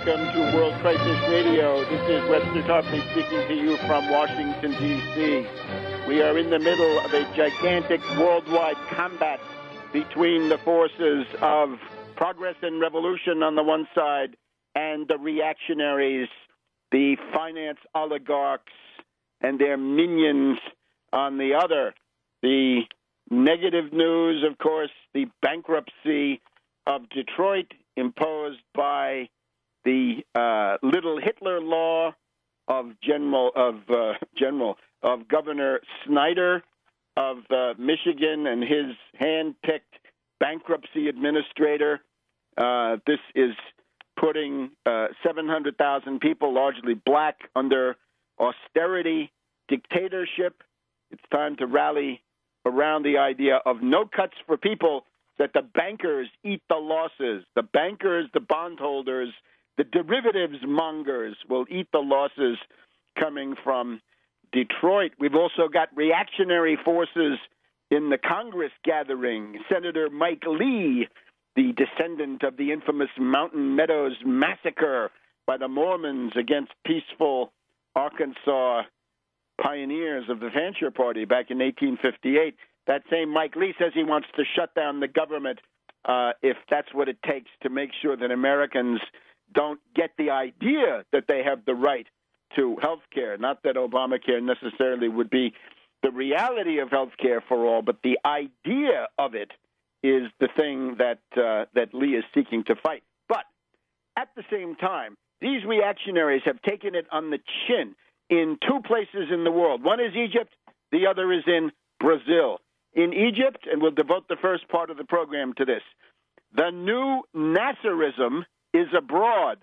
welcome to World Crisis Radio. This is Webster Tarpley speaking to you from Washington, D.C. We are in the middle of a gigantic worldwide combat between the forces of progress and revolution on the one side and the reactionaries, the finance oligarchs, and their minions on the other. The negative news, of course, the bankruptcy of Detroit imposed by the Little Hitler law of Governor Snyder of Michigan and his hand-picked bankruptcy administrator. This is putting 700,000 people, largely black, under austerity dictatorship. It's time to rally around the idea of no cuts for people, that the bankers eat the losses. The bankers, the bondholders, the derivatives mongers will eat the losses coming from Detroit. We've also got reactionary forces in the Congress gathering. Senator Mike Lee, the descendant of the infamous Mountain Meadows massacre by the Mormons against peaceful Arkansas pioneers of the Fancher Party back in 1858. That same Mike Lee says he wants to shut down the government if that's what it takes to make sure that Americans don't get the idea that they have the right to health care. Not that Obamacare necessarily would be the reality of health care for all, but the idea of it is the thing that Lee is seeking to fight. But at the same time, these reactionaries have taken it on the chin in two places in the world. One is Egypt, the other is in Brazil. In Egypt, and we'll devote the first part of the program to this, the new Nasserism is abroad.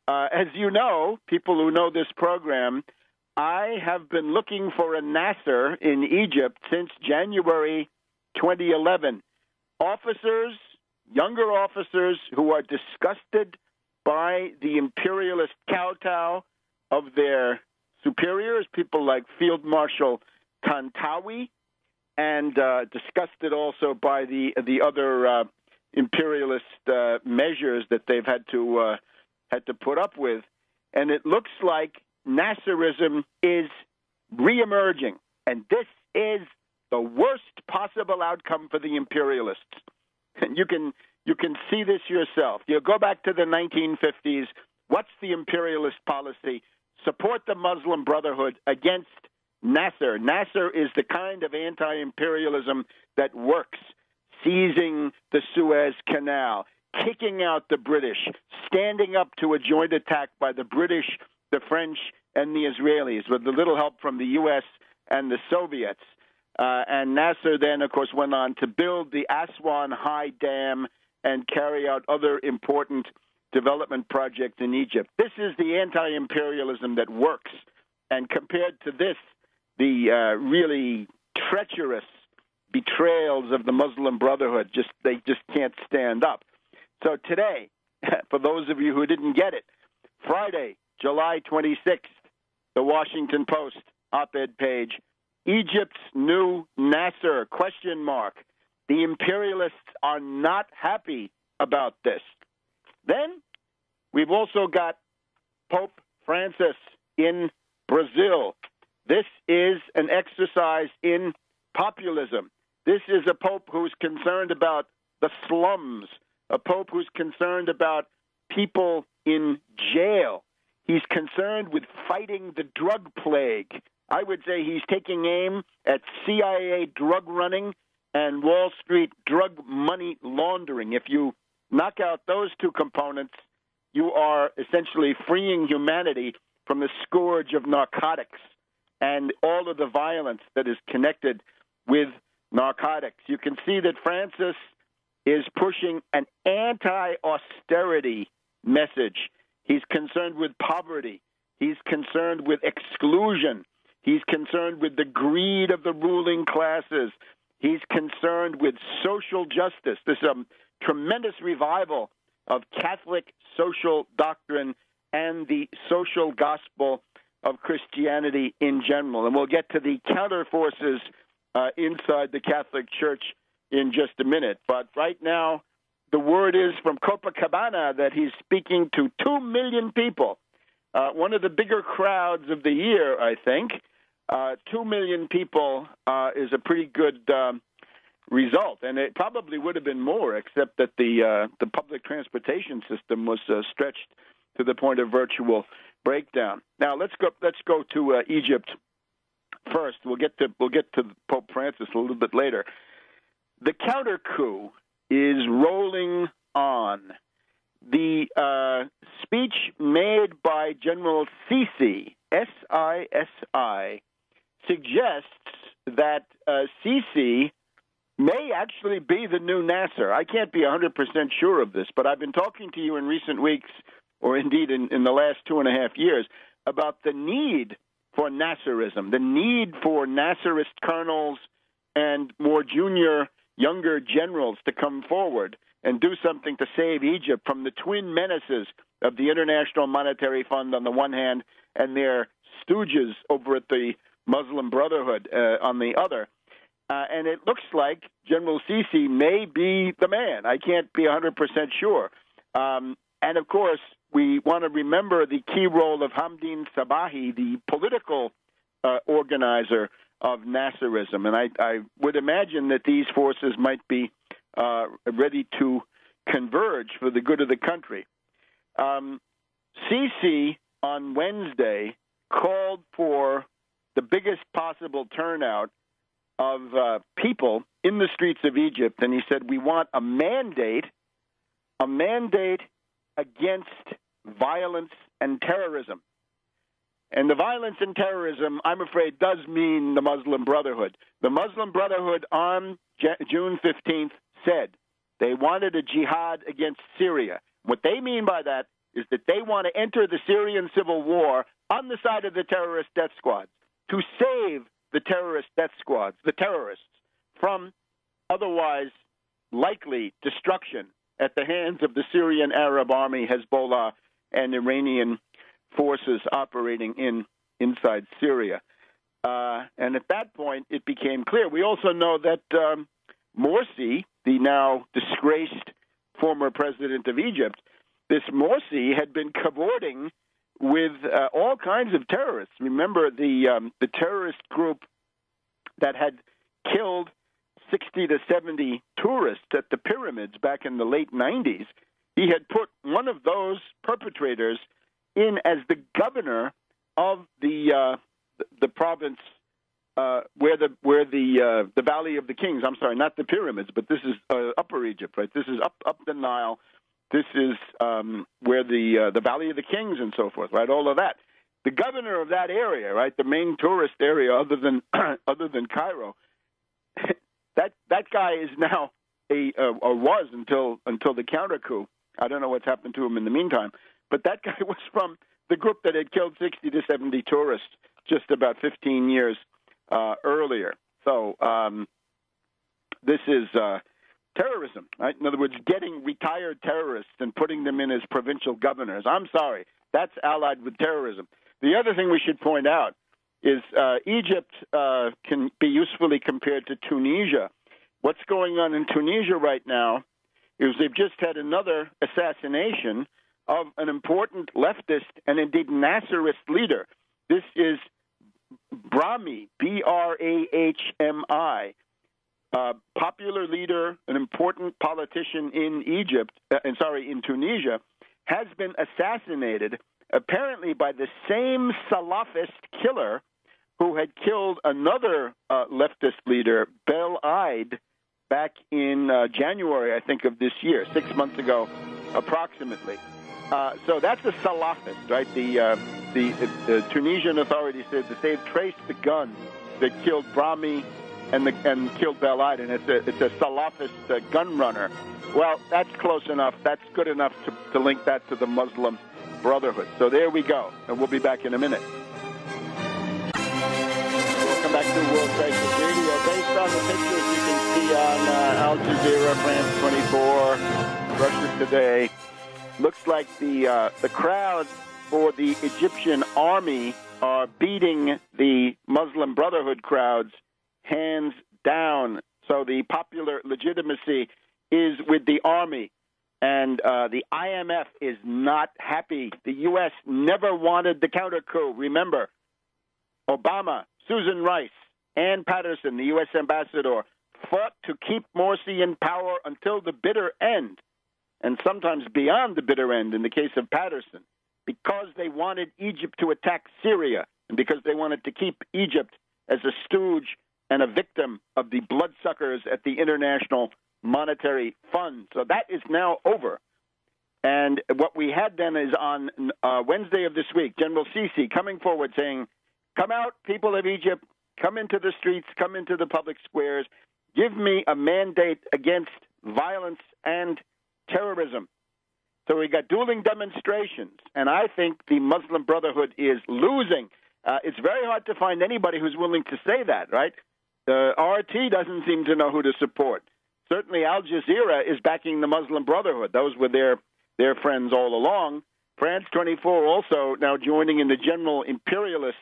As you know, people who know this program, I have been looking for a Nasser in Egypt since January 2011. Officers, younger officers who are disgusted by the imperialist kowtow of their superiors, people like Field Marshal Tantawi, and disgusted also by the other imperialist measures that they've had to put up with. And it looks like Nasserism is reemerging, and this is the worst possible outcome for the imperialists. And you can see this yourself. You go back to the 1950s. What's the imperialist policy? Support the Moslem Brotherhood against Nasser. Nasser is the kind of anti-imperialism that works, seizing the Suez Canal, kicking out the British, standing up to a joint attack by the British, the French, and the Israelis, with a little help from the U.S. and the Soviets. And Nasser then, of course, went on to build the Aswan High Dam and carry out other important development projects in Egypt. This is the anti-imperialism that works. And compared to this, the really treacherous betrayals of the Muslim Brotherhood, they just can't stand up. So today, for those of you who didn't get it, Friday, July 26th, the Washington Post op-ed page, Egypt's new Nasser, ? The imperialists are not happy about this. Then we've also got Pope Francis in Brazil. This is an exercise in populism. This is a pope who's concerned about the slums, a pope who's concerned about people in jail. He's concerned with fighting the drug plague. I would say he's taking aim at CIA drug running and Wall Street drug money laundering. If you knock out those two components, you are essentially freeing humanity from the scourge of narcotics and all of the violence that is connected with narcotics. You can see that Francis is pushing an anti-austerity message. He's concerned with poverty. He's concerned with exclusion. He's concerned with the greed of the ruling classes. He's concerned with social justice. There's a tremendous revival of Catholic social doctrine and the social gospel of Christianity in general. And we'll get to the counter forces inside the Catholic Church in just a minute. But right now, the word is from Copacabana that he's speaking to 2 million people. One of the bigger crowds of the year, I think. 2 million people is a pretty good result, and it probably would have been more, except that the public transportation system was stretched to the point of virtual breakdown. Now let's go to Egypt first. We'll get to Pope Francis a little bit later. The counter coup is rolling on. The speech made by General Sisi, S-I-S-I, suggests that Sisi may actually be the new Nasser. I can't be 100% sure of this, but I've been talking to you in recent weeks, or indeed in the last 2.5 years, about the need for Nasserism, the need for Nasserist colonels and more junior, younger generals to come forward and do something to save Egypt from the twin menaces of the International Monetary Fund on the one hand and their stooges over at the Moslem Brotherhood on the other. And it looks like General Sisi may be the man. I can't be 100% sure. And, of course, we want to remember the key role of Hamdin Sabahi, the political organizer of Nasserism. And I would imagine that these forces might be ready to converge for the good of the country. Sisi on Wednesday called for the biggest possible turnout of people in the streets of Egypt, and he said, we want a mandate against violence and terrorism. And the violence and terrorism, I'm afraid, does mean the Moslem Brotherhood. The Moslem Brotherhood on June 15th said they wanted a jihad against Syria. What they mean by that is that they want to enter the Syrian civil war on the side of the terrorist death squads to save the terrorist death squads, the terrorists, from otherwise likely destruction at the hands of the Syrian Arab army, Hezbollah, and Iranian forces operating inside Syria. And at that point, it became clear. We also know that Morsi, the now disgraced former president of Egypt, this Morsi had been cavorting with all kinds of terrorists. Remember the terrorist group that had killed 60 to 70 tourists at the pyramids back in the late 90s. He had put one of those perpetrators in as the governor of the province where the Valley of the Kings. I'm sorry, not the pyramids, but this is Upper Egypt, right? This is up the Nile. This is where the Valley of the Kings and so forth, right? All of that. The governor of that area, right? The main tourist area, other than Cairo. That guy is now or was until the counter coup. I don't know what's happened to him in the meantime. But that guy was from the group that had killed 60 to 70 tourists just about 15 years earlier. So this is terrorism, right? In other words, getting retired terrorists and putting them in as provincial governors. I'm sorry, that's allied with terrorism. The other thing we should point out is Egypt can be usefully compared to Tunisia. What's going on in Tunisia right now is they've just had another assassination of an important leftist and indeed Nasserist leader. This is Brahmi, B-R-A-H-M-I, popular leader, an important politician in in Tunisia, has been assassinated apparently by the same Salafist killer who had killed another leftist leader, Bel Aid, back in January, I think, of this year, 6 months ago, approximately. So that's a Salafist, right? The Tunisian authorities said that they've traced the gun that killed Brahmi and killed Bel Aid, and it's a Salafist gun runner. Well, that's close enough. That's good enough to link that to the Moslem Brotherhood. So there we go, and we'll be back in a minute. Welcome back to World Crisis Radio. Based on the pictures you can see on Al Jazeera, France 24, Russia Today, looks like the crowd for the Egyptian army are beating the Moslem Brotherhood crowds hands down. So the popular legitimacy is with the army. And the IMF is not happy. The U.S. never wanted the counter coup. Remember, Obama, Susan Rice, Ann Patterson, the U.S. ambassador, fought to keep Morsi in power until the bitter end, and sometimes beyond the bitter end in the case of Patterson, because they wanted Egypt to attack Syria and because they wanted to keep Egypt as a stooge and a victim of the bloodsuckers at the International Monetary Fund. So that is now over. And what we had then is on Wednesday of this week, General Sisi coming forward saying, come out, people of Egypt, come into the streets, come into the public squares, give me a mandate against violence and terrorism. So we got dueling demonstrations, and I think the Muslim Brotherhood is losing. It's very hard to find anybody who's willing to say that, right? RT doesn't seem to know who to support. Certainly Al Jazeera is backing the Muslim Brotherhood. Those were their friends all along. France 24 also now joining in the general imperialist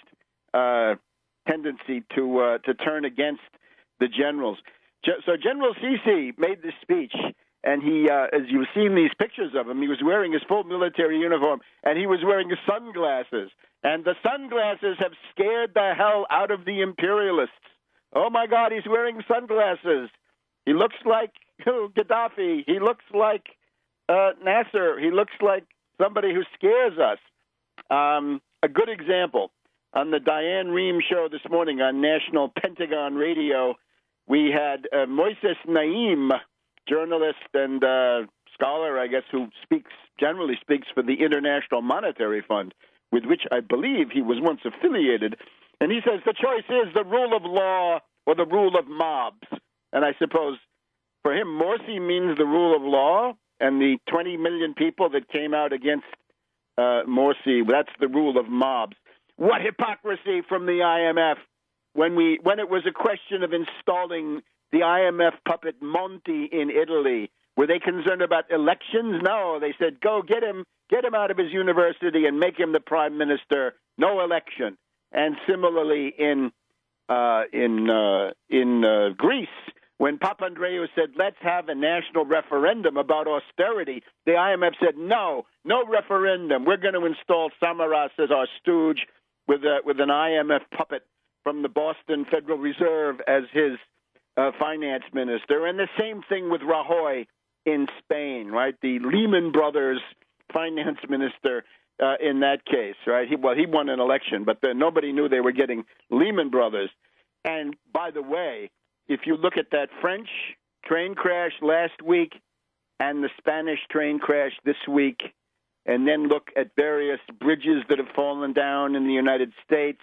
tendency to turn against the generals. So General Sisi made this speech, and he, as you've seen these pictures of him, he was wearing his full military uniform, and he was wearing his sunglasses. And the sunglasses have scared the hell out of the imperialists. Oh, my God, he's wearing sunglasses. He looks like Gaddafi. He looks like Nasser. He looks like somebody who scares us. A good example, on the Diane Rehm show this morning on National Pentagon Radio, we had Moises Naim, journalist and scholar, I guess, who generally speaks for the International Monetary Fund, with which I believe he was once affiliated. And he says the choice is the rule of law or the rule of mobs. And I suppose for him, Morsi means the rule of law, and the 20 million people that came out against Morsi, that's the rule of mobs. What hypocrisy from the IMF when it was a question of installing the IMF puppet Monti in Italy. Were they concerned about elections? No, they said, go get him out of his university and make him the prime minister. No election. And similarly in Greece, when Papandreou said, let's have a national referendum about austerity, the IMF said, no referendum. We're going to install Samaras as our stooge with an IMF puppet from the Boston Federal Reserve as his finance minister. And the same thing with Rajoy in Spain, right? The Lehman Brothers finance minister in that case, right? He won an election, but nobody knew they were getting Lehman Brothers. And by the way, if you look at that French train crash last week and the Spanish train crash this week, and then look at various bridges that have fallen down in the United States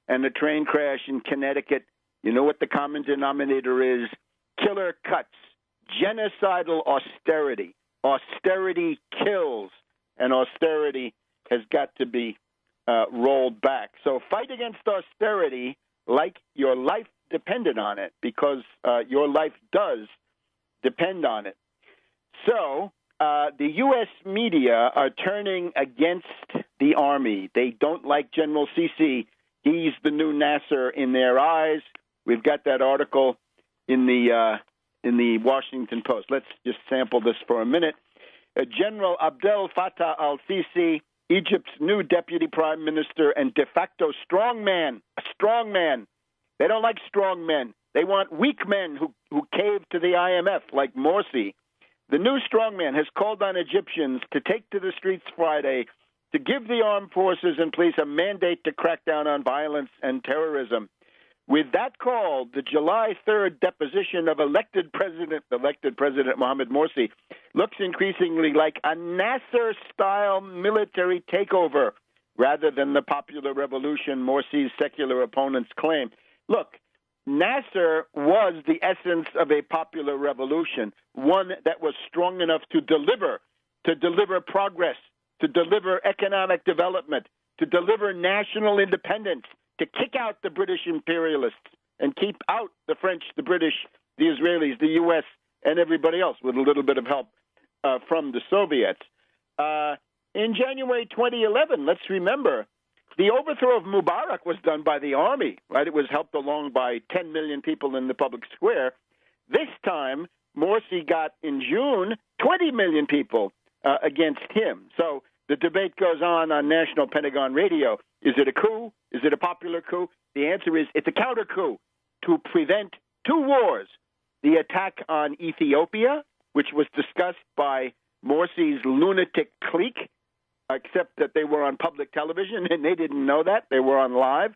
and the train crash in Connecticut, you know what the common denominator is? Killer cuts, genocidal austerity. Austerity kills, and austerity has got to be rolled back. So fight against austerity like your life depended on it, because your life does depend on it. So the U.S. media are turning against the army. They don't like General Sisi. He's the new Nasser in their eyes. We've got that article in the Washington Post. Let's just sample this for a minute. General Abdel Fattah al-Sisi, Egypt's new deputy prime minister and de facto strongman, a strongman. They don't like strong men. They want weak men who cave to the IMF, like Morsi. The new strongman has called on Egyptians to take to the streets Friday to give the armed forces and police a mandate to crack down on violence and terrorism. With that call, the July 3rd deposition of elected President Mohamed Morsi looks increasingly like a Nasser-style military takeover rather than the popular revolution Morsi's secular opponents claim. Look, Nasser was the essence of a popular revolution, one that was strong enough to deliver progress, to deliver economic development, to deliver national independence, to kick out the British imperialists and keep out the French, the British, the Israelis, the U.S., and everybody else with a little bit of help from the Soviets. In January 2011, let's remember, the overthrow of Mubarak was done by the army, right? It was helped along by 10 million people in the public square. This time, Morsi got in June 20 million people against him. So the debate goes on National Pentagon Radio. Is it a coup? Is it a popular coup? The answer is it's a counter coup to prevent two wars. The attack on Ethiopia, which was discussed by Morsi's lunatic clique, except that they were on public television and they didn't know that. They were on live.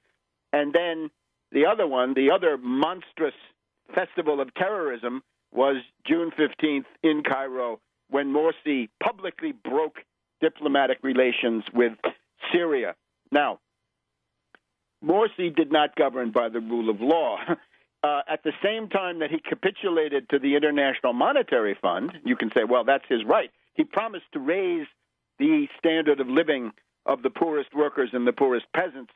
And then the other one, the other monstrous festival of terrorism, was June 15th in Cairo when Morsi publicly broke diplomatic relations with Syria. Now, Morsi did not govern by the rule of law. At the same time that he capitulated to the International Monetary Fund, you can say, well, that's his right. He promised to raise the standard of living of the poorest workers and the poorest peasants.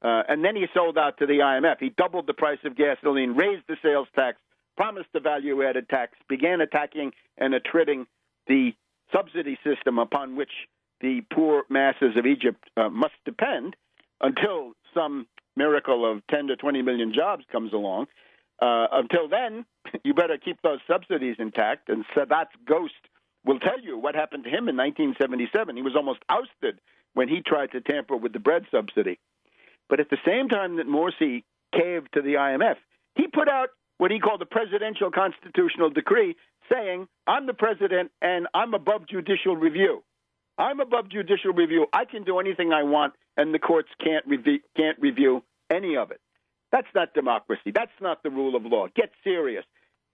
And then he sold out to the IMF. He doubled the price of gasoline, raised the sales tax, promised the value-added tax, began attacking and attriting the subsidy system upon which the poor masses of Egypt must depend until some miracle of 10 to 20 million jobs comes along. Until then, you better keep those subsidies intact. And Sadat's ghost will tell you what happened to him in 1977. He was almost ousted when he tried to tamper with the bread subsidy. But at the same time that Morsi caved to the IMF, he put out what he called the presidential constitutional decree saying, I'm the president and I'm above judicial review. I'm above judicial review. I can do anything I want, and the courts can't review any of it. That's not democracy. That's not the rule of law. Get serious.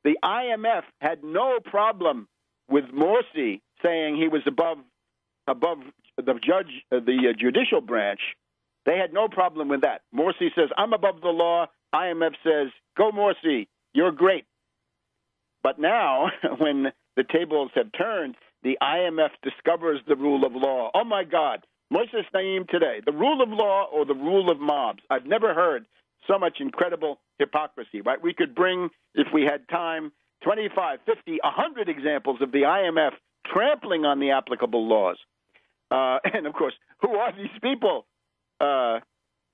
The IMF had no problem with Morsi saying he was above the judicial branch. They had no problem with that. Morsi says, I'm above the law. IMF says, go Morsi, you're great. But now, when the tables have turned, the IMF discovers the rule of law. Oh, my God. Moses Naim today, the rule of law or the rule of mobs. I've never heard so much incredible hypocrisy, right? We could bring, if we had time, 25, 50, 100 examples of the IMF trampling on the applicable laws. And, of course, who are these people?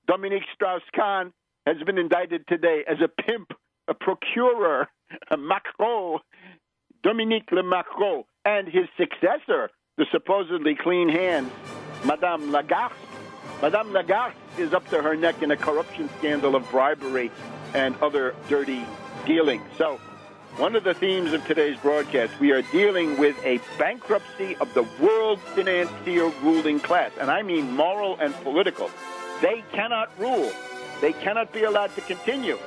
Dominique Strauss-Kahn has been indicted today as a pimp, a procurer, a Macron, Dominique Le Macron, and his successor, the supposedly clean hands, Madame Lagarde. Madame Lagarde is up to her neck in a corruption scandal of bribery and other dirty dealing. So one of the themes of today's broadcast, we are dealing with a bankruptcy of the world financier ruling class, and I mean moral and political. They cannot rule. They cannot be allowed to continue.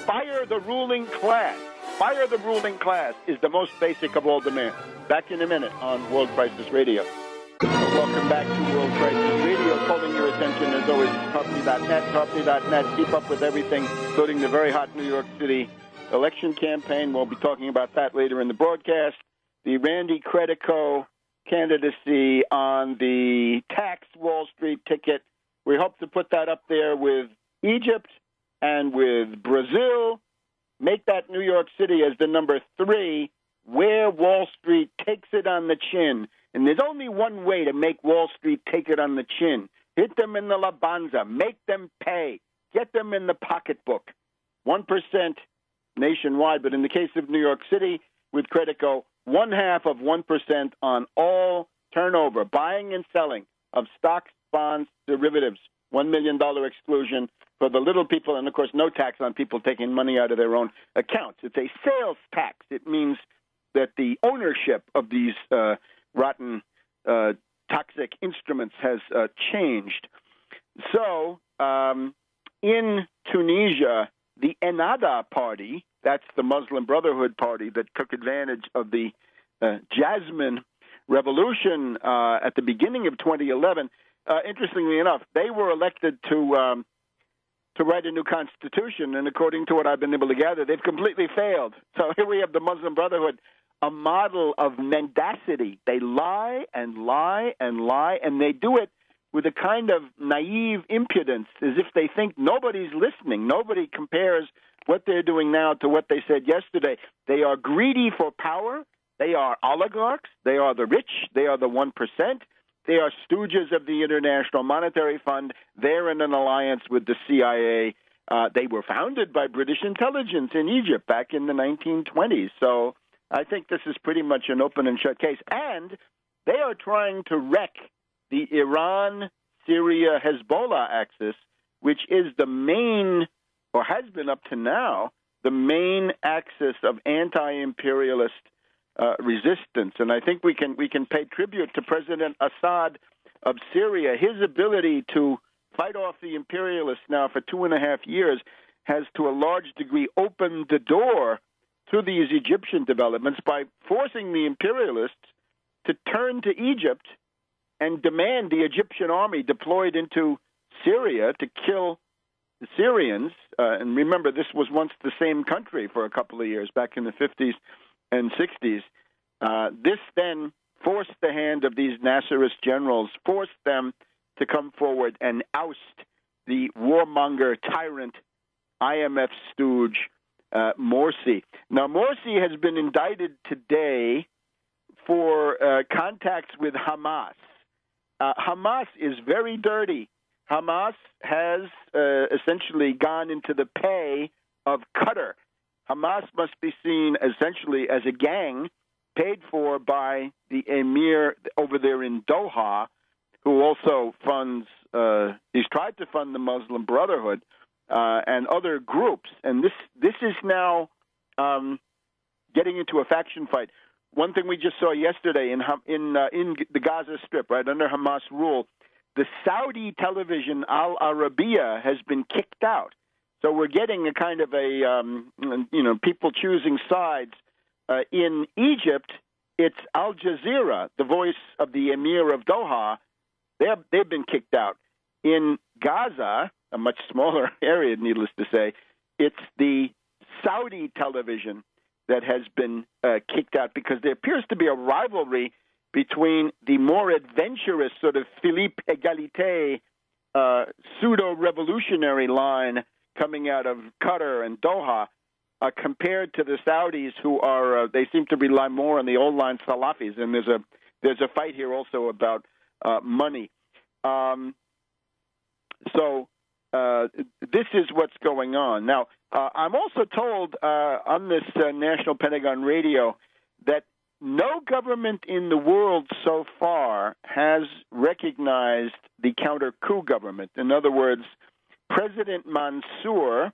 Fire the ruling class. Fire the ruling class is the most basic of all demands. Back in a minute on World Crisis Radio. Welcome back to World Crisis Radio. Calling your attention, as always, Tarpley.net, Tarpley.net. Keep up with everything, including the very hot New York City election campaign. We'll be talking about that later in the broadcast. The Randy Credico candidacy on the tax Wall Street ticket. We hope to put that up there with Egypt and with Brazil. Make that New York City as the number 3, where Wall Street takes it on the chin. And there's only one way to make Wall Street take it on the chin. Hit them in the labanza. Make them pay. Get them in the pocketbook. 1% nationwide, but in the case of New York City, with Credico, 0.5% on all turnover, buying and selling of stocks, bonds, derivatives. $1 million exclusion for the little people, and, of course, no tax on people taking money out of their own accounts. It's a sales tax. It means that the ownership of these rotten, toxic instruments has changed. So in Tunisia, the Ennahda party, that's the Moslem Brotherhood party that took advantage of the Jasmine Revolution at the beginning of 2011, interestingly enough, they were elected to write a new constitution, and according to what I've been able to gather, they've completely failed. So here we have the Muslim Brotherhood, a model of mendacity. They lie and lie and lie, and they do it with a kind of naive impudence, as if they think nobody's listening. Nobody compares what they're doing now to what they said yesterday. They are greedy for power. They are oligarchs. They are the rich. They are the 1%. They are stooges of the International Monetary Fund. They're in an alliance with the CIA. They were founded by British intelligence in Egypt back in the 1920s. So I think this is pretty much an open and shut case. And they are trying to wreck the Iran-Syria-Hezbollah axis, which is the main, or has been up to now, the main axis of anti-imperialist resistance. And I think we can pay tribute to President Assad of Syria. His ability to fight off the imperialists now for 2.5 years has, to a large degree, opened the door to these Egyptian developments by forcing the imperialists to turn to Egypt and demand the Egyptian army deployed into Syria to kill the Syrians. And remember, this was once the same country for a couple of years, back in the 50s and 60s. This then forced the hand of these Nasserist generals, forced them to come forward and oust the warmonger tyrant, IMF stooge, Morsi. Now, Morsi has been indicted today for contacts with Hamas. Hamas is very dirty. Hamas has essentially gone into the pay of Qatar. Hamas must be seen essentially as a gang paid for by the emir over there in Doha, who also funds, he's tried to fund the Moslem Brotherhood and other groups. And this is now getting into a faction fight. One thing we just saw yesterday in the Gaza Strip, right, under Hamas rule, the Saudi television Al Arabiya has been kicked out. So we're getting a kind of a, people choosing sides. In Egypt, it's Al Jazeera, the voice of the emir of Doha. They've been kicked out. In Gaza, a much smaller area, needless to say, it's the Saudi television that has been kicked out because there appears to be a rivalry between the more adventurous sort of Philippe Égalité pseudo-revolutionary line coming out of Qatar and Doha compared to the Saudis, who are they seem to rely more on the old line Salafis. And there's a fight here also about money. So this is what's going on. Now, I'm also told on this National Pentagon Radio that no government in the world so far has recognized the counter-coup government. In other words, President Mansour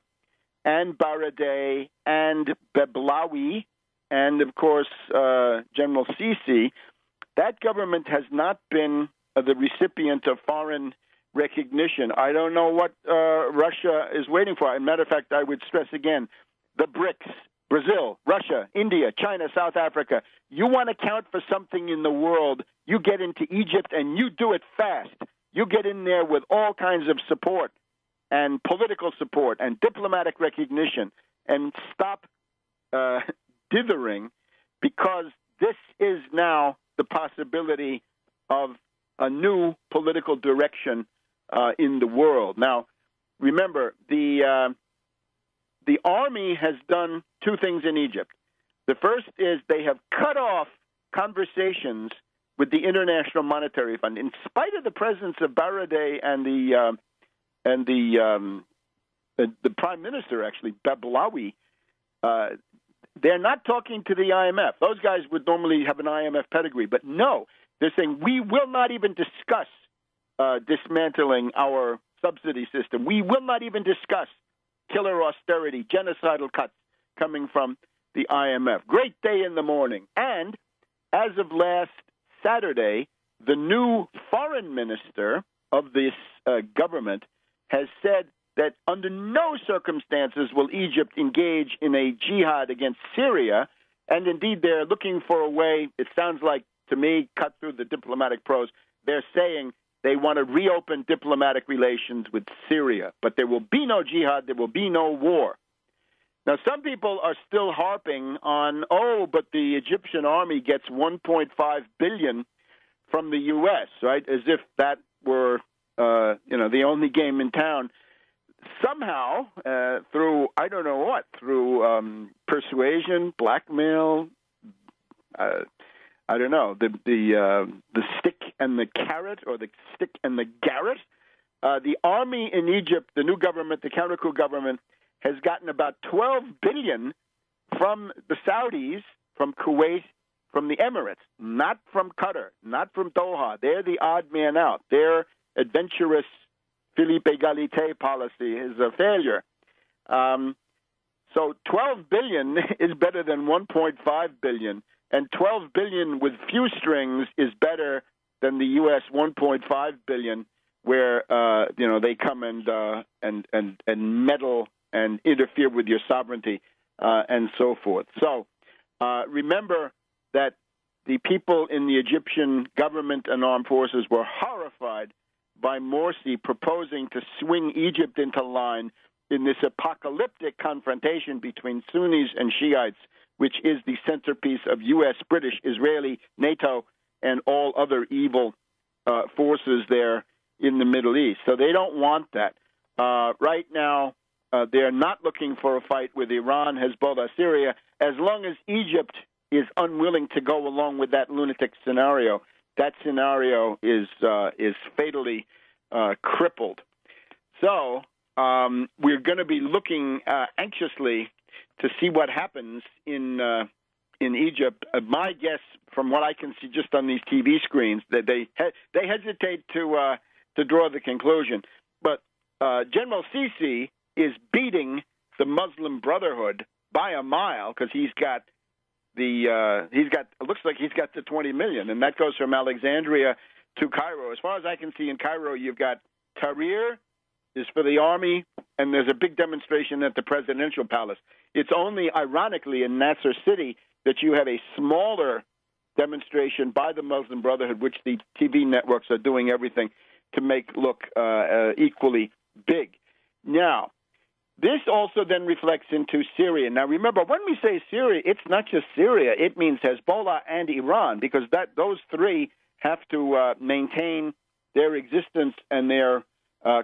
and Baradei and Beblawi and, of course, General Sisi, that government has not been the recipient of foreign recognition. I don't know what Russia is waiting for. As a matter of fact, I would stress again, the BRICS, Brazil, Russia, India, China, South Africa. You want to count for something in the world, you get into Egypt and you do it fast. You get in there with all kinds of support and political support and diplomatic recognition and stop dithering, because this is now the possibility of a new political direction in the world. Now, remember, the army has done two things in Egypt. The first is they have cut off conversations with the International Monetary Fund, in spite of the presence of Baradei and the Prime Minister, actually, Beblawi. They're not talking to the IMF. Those guys would normally have an IMF pedigree, but no, they're saying we will not even discuss dismantling our subsidy system. We will not even discuss killer austerity, genocidal cuts coming from the IMF. Great day in the morning. And as of last Saturday, the new foreign minister of this government has said that under no circumstances will Egypt engage in a jihad against Syria. And indeed, they're looking for a way, it sounds like to me, cut through the diplomatic prose, they're saying they want to reopen diplomatic relations with Syria. But there will be no jihad, there will be no war. Now, some people are still harping on, but the Egyptian army gets $1.5 billion from the U.S., right, as if that were, the only game in town. Somehow, through, I don't know what, through persuasion, blackmail, I don't know, the stick and the carrot, or the stick and the garret, the army in Egypt, the new government, the counter-coup government, has gotten about $12 billion from the Saudis from Kuwait, from the Emirates, not from Qatar, not from Doha. They're the odd man out. Their adventurous Philippe Egalité policy is a failure. So $12 billion is better than $1.5 billion, and $12 billion with few strings is better than the U.S. $1.5 billion, where they come and meddle and interfere with your sovereignty and so forth. So remember that the people in the Egyptian government and armed forces were horrified by Morsi proposing to swing Egypt into line in this apocalyptic confrontation between Sunnis and Shiites, which is the centerpiece of U.S., British, Israeli, NATO, and all other evil forces there in the Middle East. So they don't want that. Right now, they're not looking for a fight with Iran, Hezbollah, Syria, as long as Egypt is unwilling to go along with that lunatic scenario. That scenario is fatally crippled. So we're going to be looking anxiously to see what happens in Egypt. My guess, from what I can see just on these TV screens, that they hesitate to draw the conclusion. But General Sisi is beating the Moslem Brotherhood by a mile because it looks like he's got the 20 million, and that goes from Alexandria to Cairo. As far as I can see in Cairo, you've got Tahrir is for the army, and there's a big demonstration at the presidential palace. It's only, ironically, in Nasser City that you have a smaller demonstration by the Muslim Brotherhood, which the TV networks are doing everything to make look equally big. Now, this also then reflects into Syria. Now, remember, when we say Syria, it's not just Syria. It means Hezbollah and Iran, because those three have to maintain their existence and their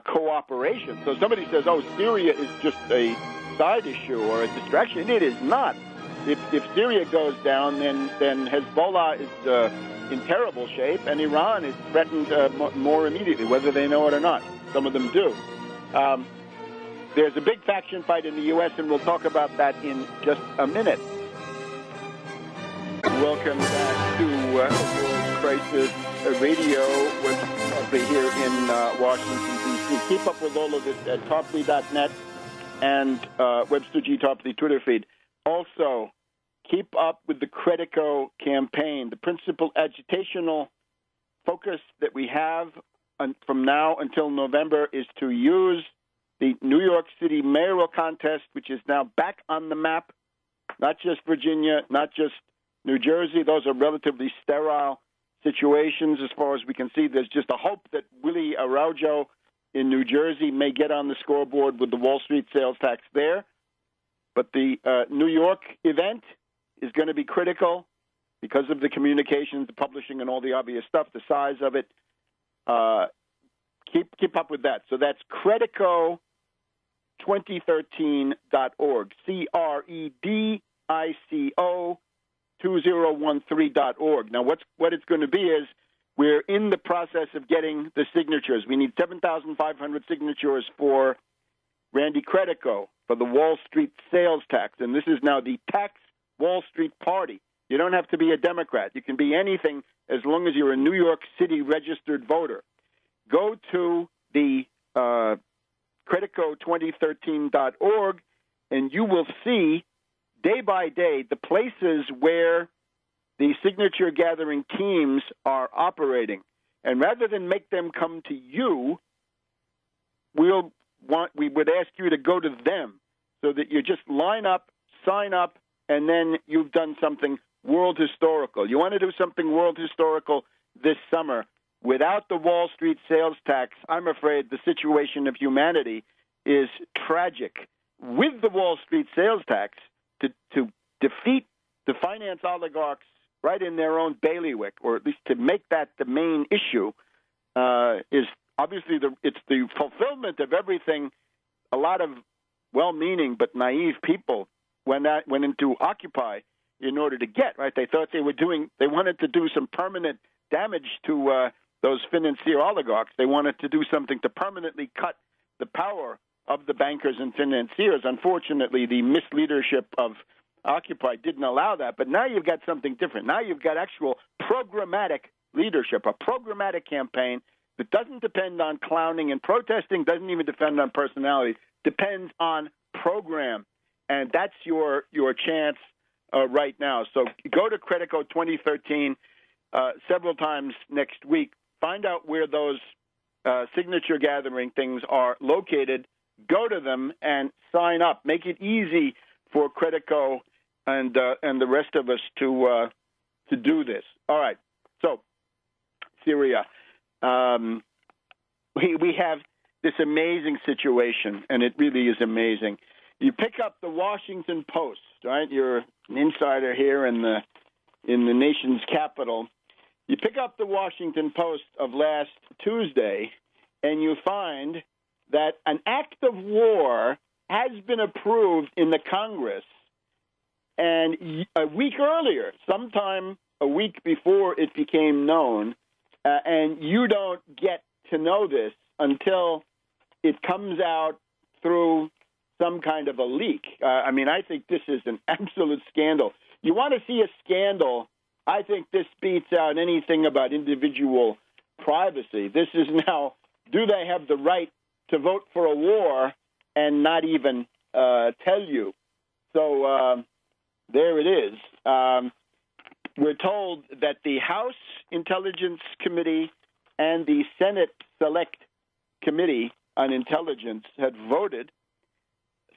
cooperation. So somebody says, oh, Syria is just a side issue or a distraction. It is not. If Syria goes down, then Hezbollah is in terrible shape, and Iran is threatened more immediately, whether they know it or not. Some of them do. There's a big faction fight in the U.S., and we'll talk about that in just a minute. Welcome back to World Crisis Radio. We're here in Washington, D.C. Keep up with all of this at Tarpley.net and Webster G Tarpley Twitter feed. Also, keep up with the Credico campaign. The principal agitational focus that we have from now until November is to use the New York City mayoral contest, which is now back on the map, not just Virginia, not just New Jersey. Those are relatively sterile situations as far as we can see. There's just a hope that Willie Araujo in New Jersey may get on the scoreboard with the Wall Street sales tax there. But the New York event is going to be critical because of the communications, the publishing, and all the obvious stuff, the size of it. Keep up with that. So that's Credico2013.org, CREDICO 2013.org. Now, what it's going to be is we're in the process of getting the signatures. We need 7,500 signatures for Randy Credico for the Wall Street sales tax. And this is now the Tax Wall Street Party. You don't have to be a Democrat. You can be anything as long as you're a New York City registered voter. Go to the Credico2013.org, and you will see day by day the places where the signature gathering teams are operating. And rather than make them come to you, we would ask you to go to them so that you just line up, sign up, and then you've done something world historical. You want to do something world historical this summer. Without the Wall Street sales tax, I'm afraid the situation of humanity is tragic. With the Wall Street sales tax, to defeat the finance oligarchs right in their own bailiwick, or at least to make that the main issue, is obviously it's the fulfillment of everything a lot of well-meaning but naive people went into Occupy in order to get, right? They thought they wanted to do some permanent damage to those financier oligarchs. They wanted to do something to permanently cut the power of the bankers and financiers. Unfortunately, the misleadership of Occupy didn't allow that, but now you've got something different. Now you've got actual programmatic leadership, a programmatic campaign that doesn't depend on clowning and protesting, doesn't even depend on personality, depends on program. And that's your chance right now. So go to Credico 2013 several times next week. Find out where those signature gathering things are located. Go to them and sign up. Make it easy for Credico and the rest of us to do this. All right. So Syria, we have this amazing situation, and it really is amazing. You pick up the Washington Post, right? You're an insider here in the nation's capital. You pick up the Washington Post of last Tuesday, and you find that an act of war has been approved in the Congress, and a week earlier, sometime a week before it became known, and you don't get to know this until it comes out through some kind of a leak. I mean, I think this is an absolute scandal. You want to see a scandal, I think this beats out anything about individual privacy. This is now, do they have the right to vote for a war and not even tell you? So there it is. We're told that the House Intelligence Committee and the Senate Select Committee on Intelligence had voted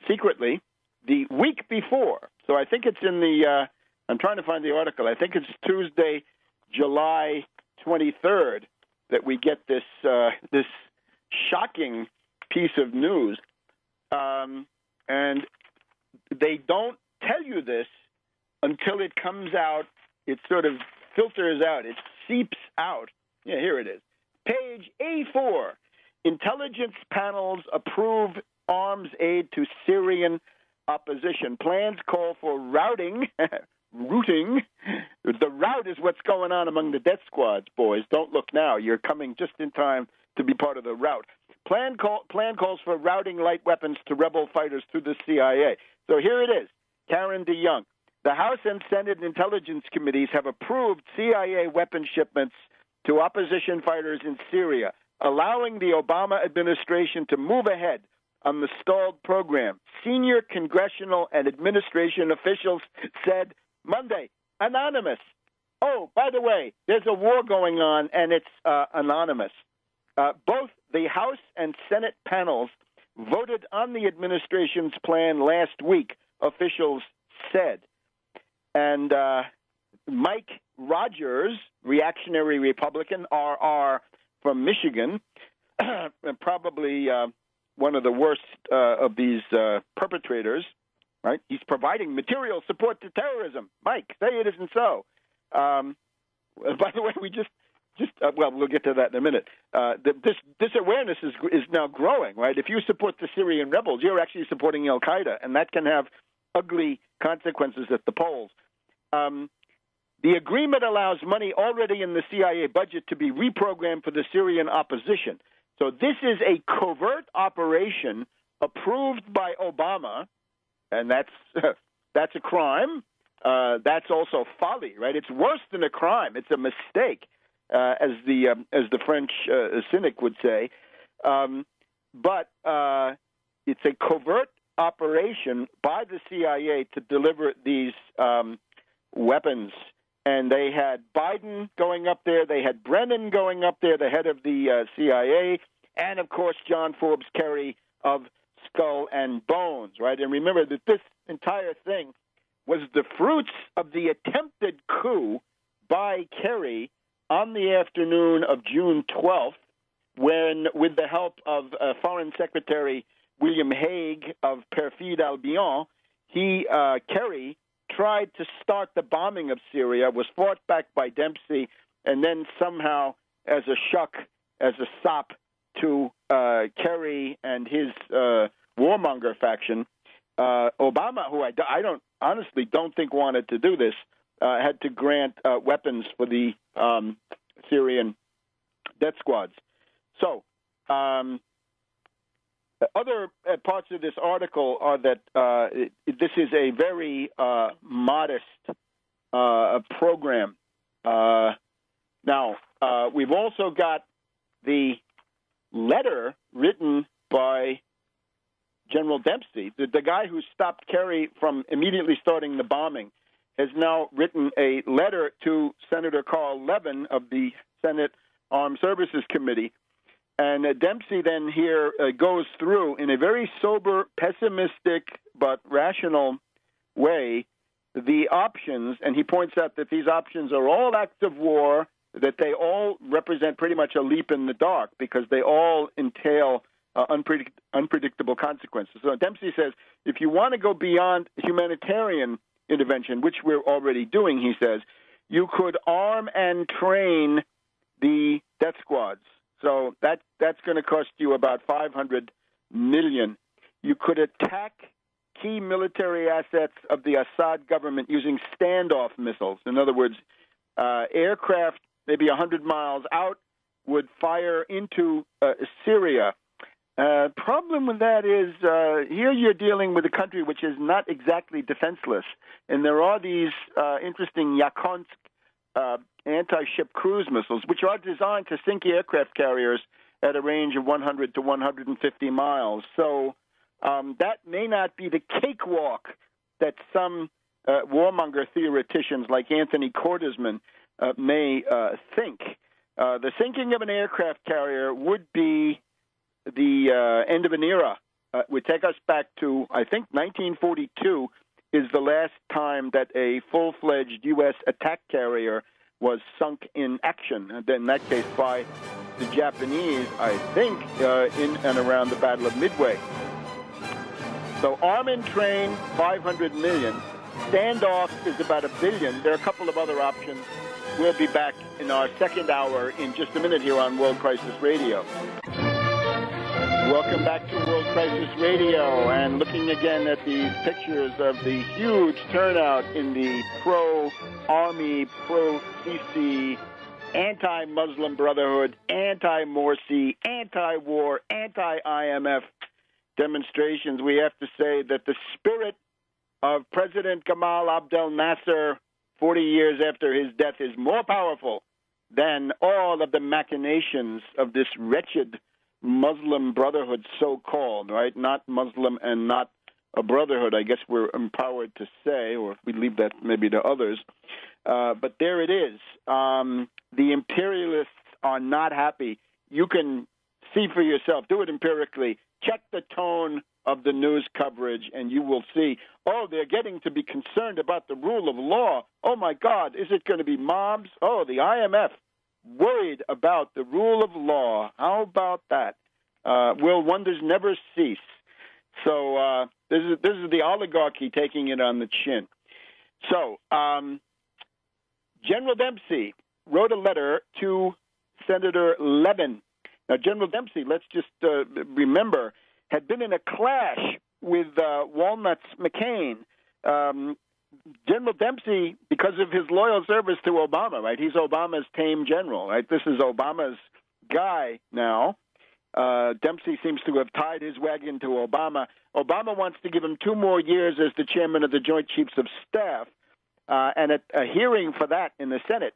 secretly the week before. So I think it's in the, I'm trying to find the article. I think it's Tuesday, July 23rd, that we get this this shocking piece of news. And they don't tell you this until it comes out. It sort of filters out. It seeps out. Yeah, here it is. Page A4. Intelligence panels approve arms aid to Syrian opposition. Plans call for routing. The rout is what's going on among the death squads, boys. Don't look now. You're coming just in time to be part of the rout. Plan calls for routing light weapons to rebel fighters through the CIA. So here it is. Karen DeYoung. The House and Senate Intelligence Committees have approved CIA weapon shipments to opposition fighters in Syria, allowing the Obama administration to move ahead on the stalled program. Senior congressional and administration officials said Monday. Anonymous. Oh, by the way, there's a war going on, and it's anonymous. Both the House and Senate panels voted on the administration's plan last week, officials said. And Mike Rogers, reactionary Republican, RR from Michigan, probably one of the worst of these perpetrators, right? He's providing material support to terrorism. Mike, say it isn't so. By the way, we just well, we'll get to that in a minute. This awareness is now growing, right? If you support the Syrian rebels, you're actually supporting al-Qaeda, and that can have ugly consequences at the polls. The agreement allows money already in the CIA budget to be reprogrammed for the Syrian opposition. So this is a covert operation approved by Obama, and that's a crime. That's also folly, right? It's worse than a crime. It's a mistake, as the French cynic would say. But it's a covert operation by the CIA to deliver these weapons. And they had Biden going up there. They had Brennan going up there, the head of the CIA, and, of course, John Forbes Kerry of Skull and Bones, right? And remember that this entire thing was the fruits of the attempted coup by Kerry on the afternoon of June 12th, when, with the help of Foreign Secretary William Hague of Perfide Albion, Kerry tried to start the bombing of Syria, was fought back by Dempsey, and then somehow, as a sop to Kerry and his warmonger faction, Obama, who I honestly don't think wanted to do this, had to grant weapons for the Syrian death squads. So Other parts of this article are that this is a very modest program. Now, we've also got the letter written by General Dempsey, the guy who stopped Kerry from immediately starting the bombing, has now written a letter to Senator Carl Levin of the Senate Armed Services Committee. And Dempsey then here goes through in a very sober, pessimistic, but rational way the options, and he points out that these options are all acts of war, that they all represent pretty much a leap in the dark because they all entail unpredictable consequences. So Dempsey says, if you want to go beyond humanitarian intervention, which we're already doing, he says, you could arm and train the death squads. So that's going to cost you about $500 million. You could attack key military assets of the Assad government using standoff missiles. In other words, aircraft maybe 100 miles out would fire into Syria. Problem with that is here you're dealing with a country which is not exactly defenseless, and there are these interesting Yakonsk anti-ship cruise missiles, which are designed to sink aircraft carriers at a range of 100 to 150 miles. So that may not be the cakewalk that some warmonger theoreticians like Anthony Cordesman may think. The sinking of an aircraft carrier would be the end of an era. Would take us back to, I think, 1942 is the last time that a full-fledged U.S. attack carrier was sunk in action, and in that case by the Japanese, I think, in and around the Battle of Midway. So arm and train, $500 million. Standoff is about $1 billion. There are a couple of other options. We'll be back in our second hour in just a minute here on World Crisis Radio. Welcome back to World Crisis Radio, and looking again at these pictures of the huge turnout in the pro-Army, pro-Sisi, anti-Moslem Brotherhood, anti-Morsi, anti-war, anti-IMF demonstrations. We have to say that the spirit of President Gamal Abdel Nasser 40 years after his death is more powerful than all of the machinations of this wretched Muslim Brotherhood, so-called, right? Not Muslim and not a brotherhood, I guess we're empowered to say, or if we leave that maybe to others. But there it is. The imperialists are not happy. You can see for yourself. Do it empirically. Check the tone of the news coverage, and you will see, oh, they're getting to be concerned about the rule of law. Oh, my God, is it going to be mobs? Oh, the IMF worried about the rule of law. How about that? Will wonders never cease? So this is the oligarchy taking it on the chin. So General Dempsey wrote a letter to Senator Levin. Now, General Dempsey, let's just remember, had been in a clash with Walnuts McCain. General Dempsey, because of his loyal service to Obama, right? He's Obama's tame general, right? This is Obama's guy now. Dempsey seems to have tied his wagon to Obama. Obama wants to give him 2 more years as the chairman of the Joint Chiefs of Staff. And at a hearing for that in the Senate,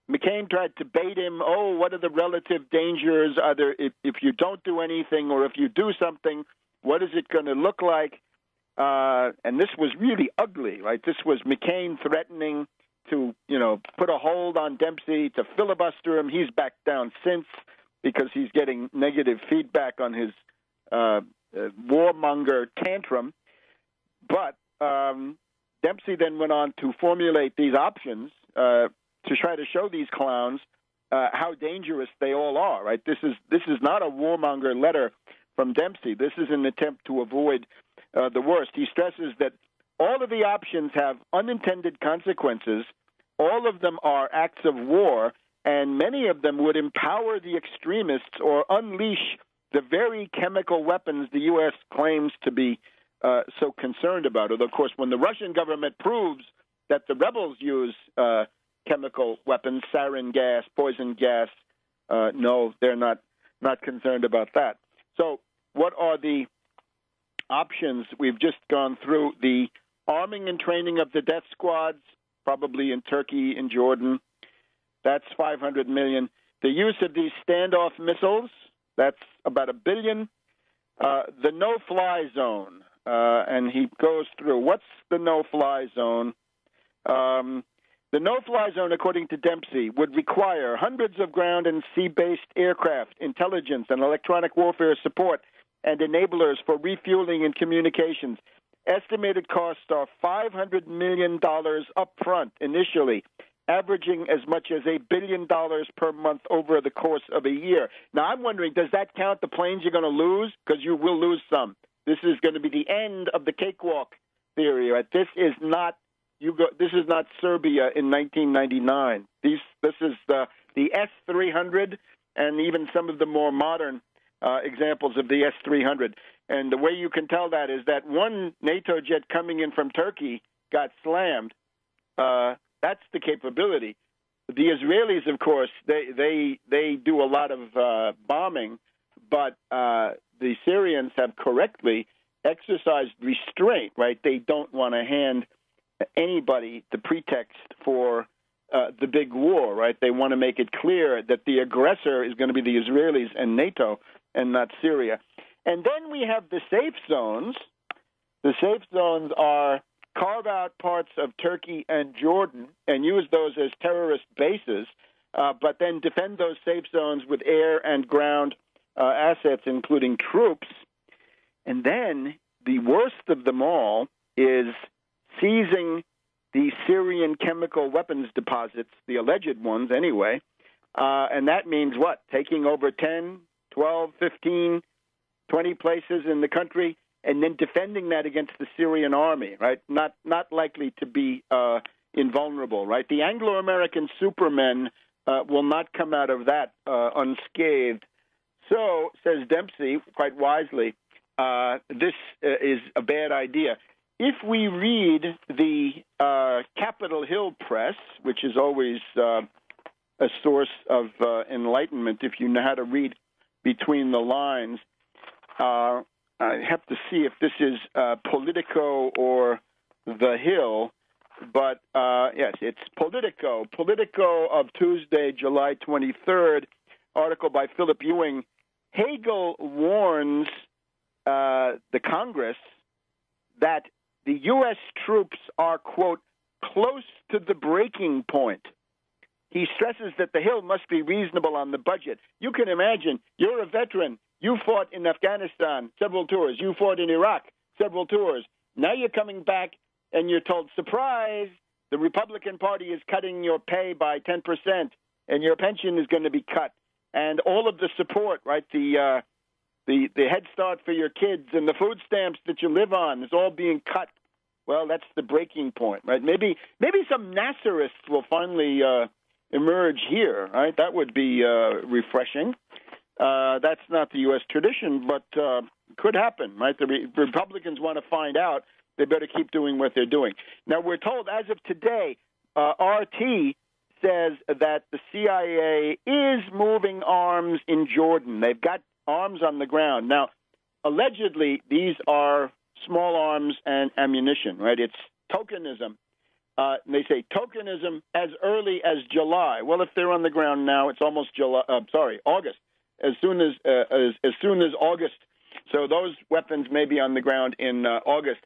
McCain tried to bait him, oh, what are the relative dangers? Either if you don't do anything or if you do something, what is it going to look like? And this was really ugly, right? This was McCain threatening to, put a hold on Dempsey, to filibuster him. He's backed down since because he's getting negative feedback on his warmonger tantrum. But Dempsey then went on to formulate these options to try to show these clowns how dangerous they all are, right? This is not a warmonger letter from Dempsey. This is an attempt to avoid the worst. He stresses that all of the options have unintended consequences. All of them are acts of war, and many of them would empower the extremists or unleash the very chemical weapons the U.S. claims to be so concerned about. Although, of course, when the Russian government proves that the rebels use chemical weapons, sarin gas, poison gas, no, they're not concerned about that. So what are the options? We've just gone through the arming and training of the death squads, probably in Turkey and Jordan. That's $500 million. The use of these standoff missiles, that's about $1 billion. The no-fly zone, and he goes through what's the no-fly zone. The no-fly zone, according to Dempsey, would require hundreds of ground and sea-based aircraft, intelligence and electronic warfare support, and enablers for refueling and communications. Estimated costs are $500 million up front initially, averaging as much as $1 billion per month over the course of a year. Now, I'm wondering, does that count the planes you're going to lose? Because you will lose some. This is going to be the end of the cakewalk theory. Right? This is not Serbia in 1999. This is the S-300 and even some of the more modern examples of the S-300. And the way you can tell that is that one NATO jet coming in from Turkey got slammed. That's the capability. The Israelis, of course, they do a lot of bombing, but the Syrians have correctly exercised restraint, right? They don't want to hand anybody the pretext for the big war, right? They want to make it clear that the aggressor is going to be the Israelis and NATO and not Syria. And then we have the safe zones. The safe zones are carve out parts of Turkey and Jordan and use those as terrorist bases, but then defend those safe zones with air and ground assets, including troops. And then the worst of them all is seizing the Syrian chemical weapons deposits, the alleged ones anyway, and that means what? Taking over 10, 12, 15, 20 places in the country, and then defending that against the Syrian army, right? Not likely to be invulnerable, right? The Anglo-American supermen will not come out of that unscathed. So, says Dempsey, quite wisely, this is a bad idea. If we read the Capitol Hill press, which is always a source of enlightenment if you know how to read between the lines, I have to see if this is Politico or The Hill, but yes, it's Politico. Politico of Tuesday, July 23rd, article by Philip Ewing. Hagel warns the Congress that the U.S. troops are, quote, close to the breaking point. He stresses that the Hill must be reasonable on the budget. You can imagine, you're a veteran. You fought in Afghanistan several tours. You fought in Iraq several tours. Now you're coming back and you're told, surprise, the Republican Party is cutting your pay by 10% and your pension is going to be cut. And all of the support, right, the Head Start for your kids and the food stamps that you live on is all being cut. Well, that's the breaking point, right? Maybe some Nasserists will finally emerge here, right? That would be refreshing. That's not the U.S. tradition, but could happen, right? The Republicans want to find out. They better keep doing what they're doing. Now, we're told as of today, RT says that the CIA is moving arms in Jordan. They've got arms on the ground. Now, allegedly, these are small arms and ammunition, right? It's tokenism. And they say tokenism as early as July. Well, if they're on the ground now, it's almost August. As soon as August. So those weapons may be on the ground in August.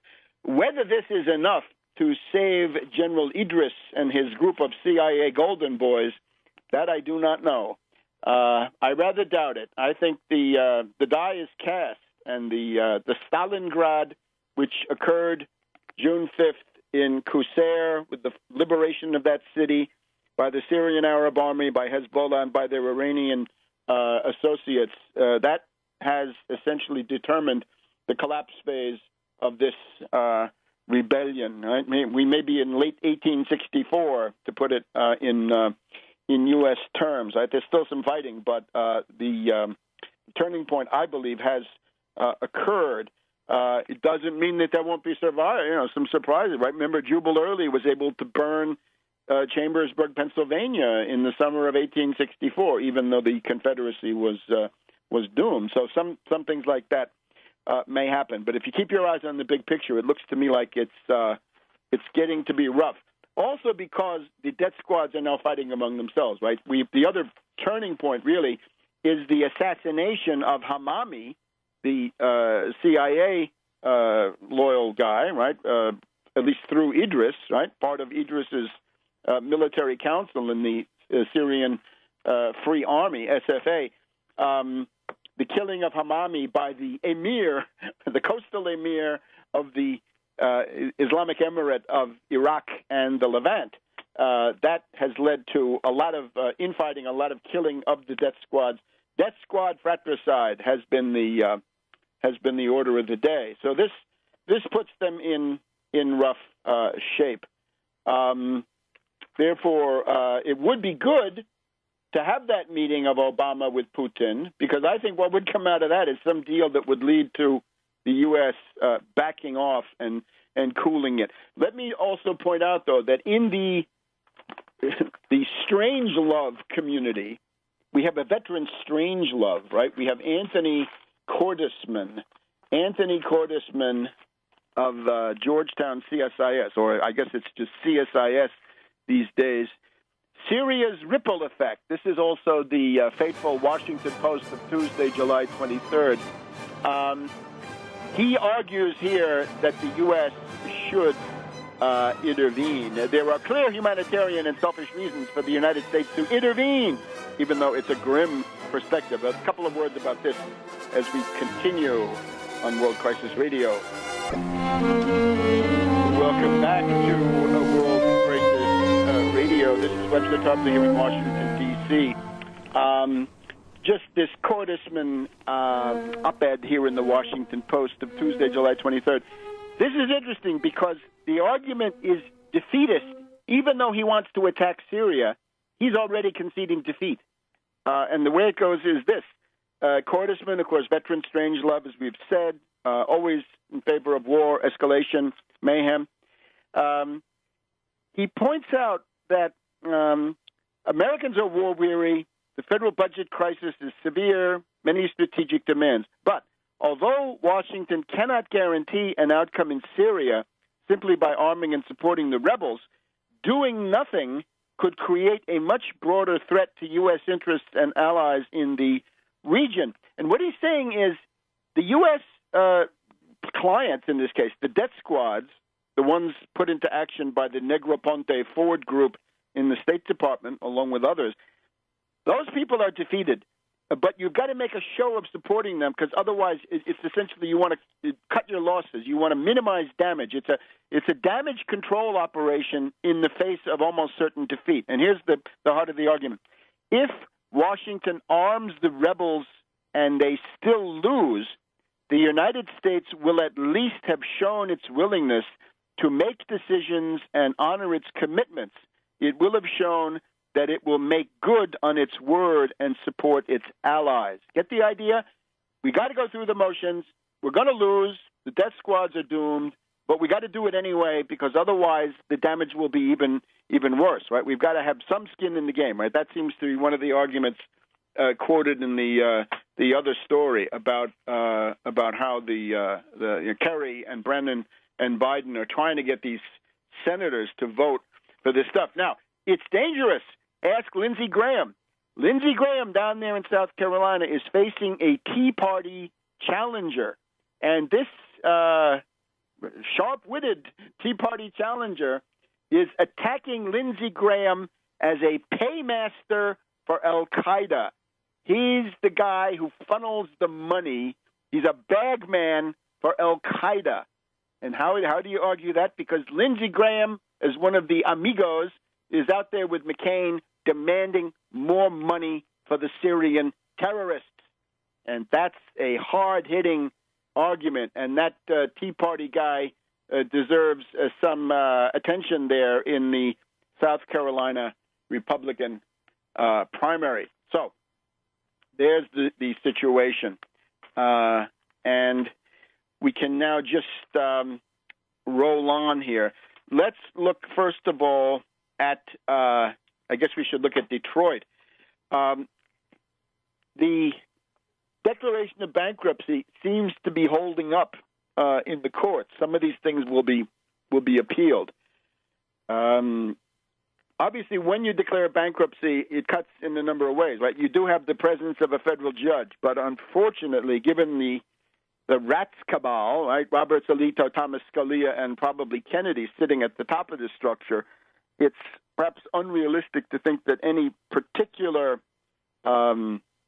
Whether this is enough to save General Idris and his group of CIA Golden Boys, that I do not know. I rather doubt it. I think the die is cast, and the Stalingrad, which occurred June 5th in Qusair, with the liberation of that city by the Syrian Arab Army, by Hezbollah, and by their Iranian associates, that has essentially determined the collapse phase of this rebellion. Right? We may be in late 1864, to put it in U.S. terms. Right? There's still some fighting, but the turning point, I believe, has occurred. It doesn't mean that there won't be some surprises. Right? Remember, Jubal Early was able to burn Chambersburg, Pennsylvania, in the summer of 1864, even though the Confederacy was was doomed. So some things like that may happen. But if you keep your eyes on the big picture, it looks to me like it's getting to be rough. Also because the death squads are now fighting among themselves, right? The other turning point really is the assassination of Hamami, the CIA loyal guy, right? At least through Idris, right? Part of Idris's military council in the Syrian Free Army, SFA. The killing of Hamami by the emir, the coastal emir of the Islamic Emirate of Iraq and the Levant, that has led to a lot of infighting, a lot of killing of the death squads. Death squad fratricide has been the order of the day. So this puts them in rough shape. Therefore, it would be good to have that meeting of Obama with Putin, because I think what would come out of that is some deal that would lead to the U.S. Backing off and cooling it. Let me also point out, though, that in the Strangelove community, we have a veteran Strangelove, right? We have Anthony Cordesman of Georgetown CSIS, or I guess it's just CSIS these days. Syria's ripple effect. This is also the fateful Washington Post of Tuesday, July 23rd. He argues here that the U.S. should intervene. There are clear humanitarian and selfish reasons for the United States to intervene, even though it's a grim perspective. A couple of words about this as we continue on World Crisis Radio. Welcome back to World Crisis Radio. This is Webster Tarpley here in Washington, D.C. Just this Cordesman op-ed here in the Washington Post of Tuesday, July 23rd. This is interesting because the argument is defeatist. Even though he wants to attack Syria, he's already conceding defeat. And the way it goes is this. Cordesman, of course, veteran Strangelove, as we've said, always in favor of war, escalation, mayhem. He points out that Americans are war-weary. The federal budget crisis is severe, many strategic demands. But although Washington cannot guarantee an outcome in Syria simply by arming and supporting the rebels, doing nothing could create a much broader threat to U.S. interests and allies in the region. And what he's saying is the U.S. Clients, in this case, the death squads, the ones put into action by the Negroponte Forward Group in the State Department, along with others, those people are defeated. But you've got to make a show of supporting them, because otherwise it's essentially you want to cut your losses. You want to minimize damage. It's a damage control operation in the face of almost certain defeat. And here's the heart of the argument. If Washington arms the rebels and they still lose, the United States will at least have shown its willingness to make decisions and honor its commitments. It will have shown that it will make good on its word and support its allies. Get the idea? We got to go through the motions. We're going to lose. The death squads are doomed, but we got to do it anyway, because otherwise the damage will be even worse, right? We've got to have some skin in the game, right? That seems to be one of the arguments quoted in the other story about how the Kerry and Brennan and Biden are trying to get these senators to vote for this stuff. Now, it's dangerous. Ask Lindsey Graham. Lindsey Graham down there in South Carolina is facing a Tea Party challenger. And this sharp-witted Tea Party challenger is attacking Lindsey Graham as a paymaster for Al-Qaeda. He's the guy who funnels the money. He's a bag man for Al-Qaeda. And how do you argue that? Because Lindsey Graham, as one of the amigos, is out there with McCain demanding more money for the Syrian terrorists. And that's a hard-hitting argument. And that Tea Party guy deserves some attention there in the South Carolina Republican primary. So there's the situation. And we can now just roll on here. Let's look, first of all, at, I guess we should look at Detroit. The declaration of bankruptcy seems to be holding up in the courts. Some of these things will be appealed. Obviously, when you declare bankruptcy, it cuts in a number of ways, right? You do have the presence of a federal judge, but unfortunately, given the rats cabal, right, Roberts, Alito, Thomas Scalia, and probably Kennedy sitting at the top of this structure, it's perhaps unrealistic to think that any particular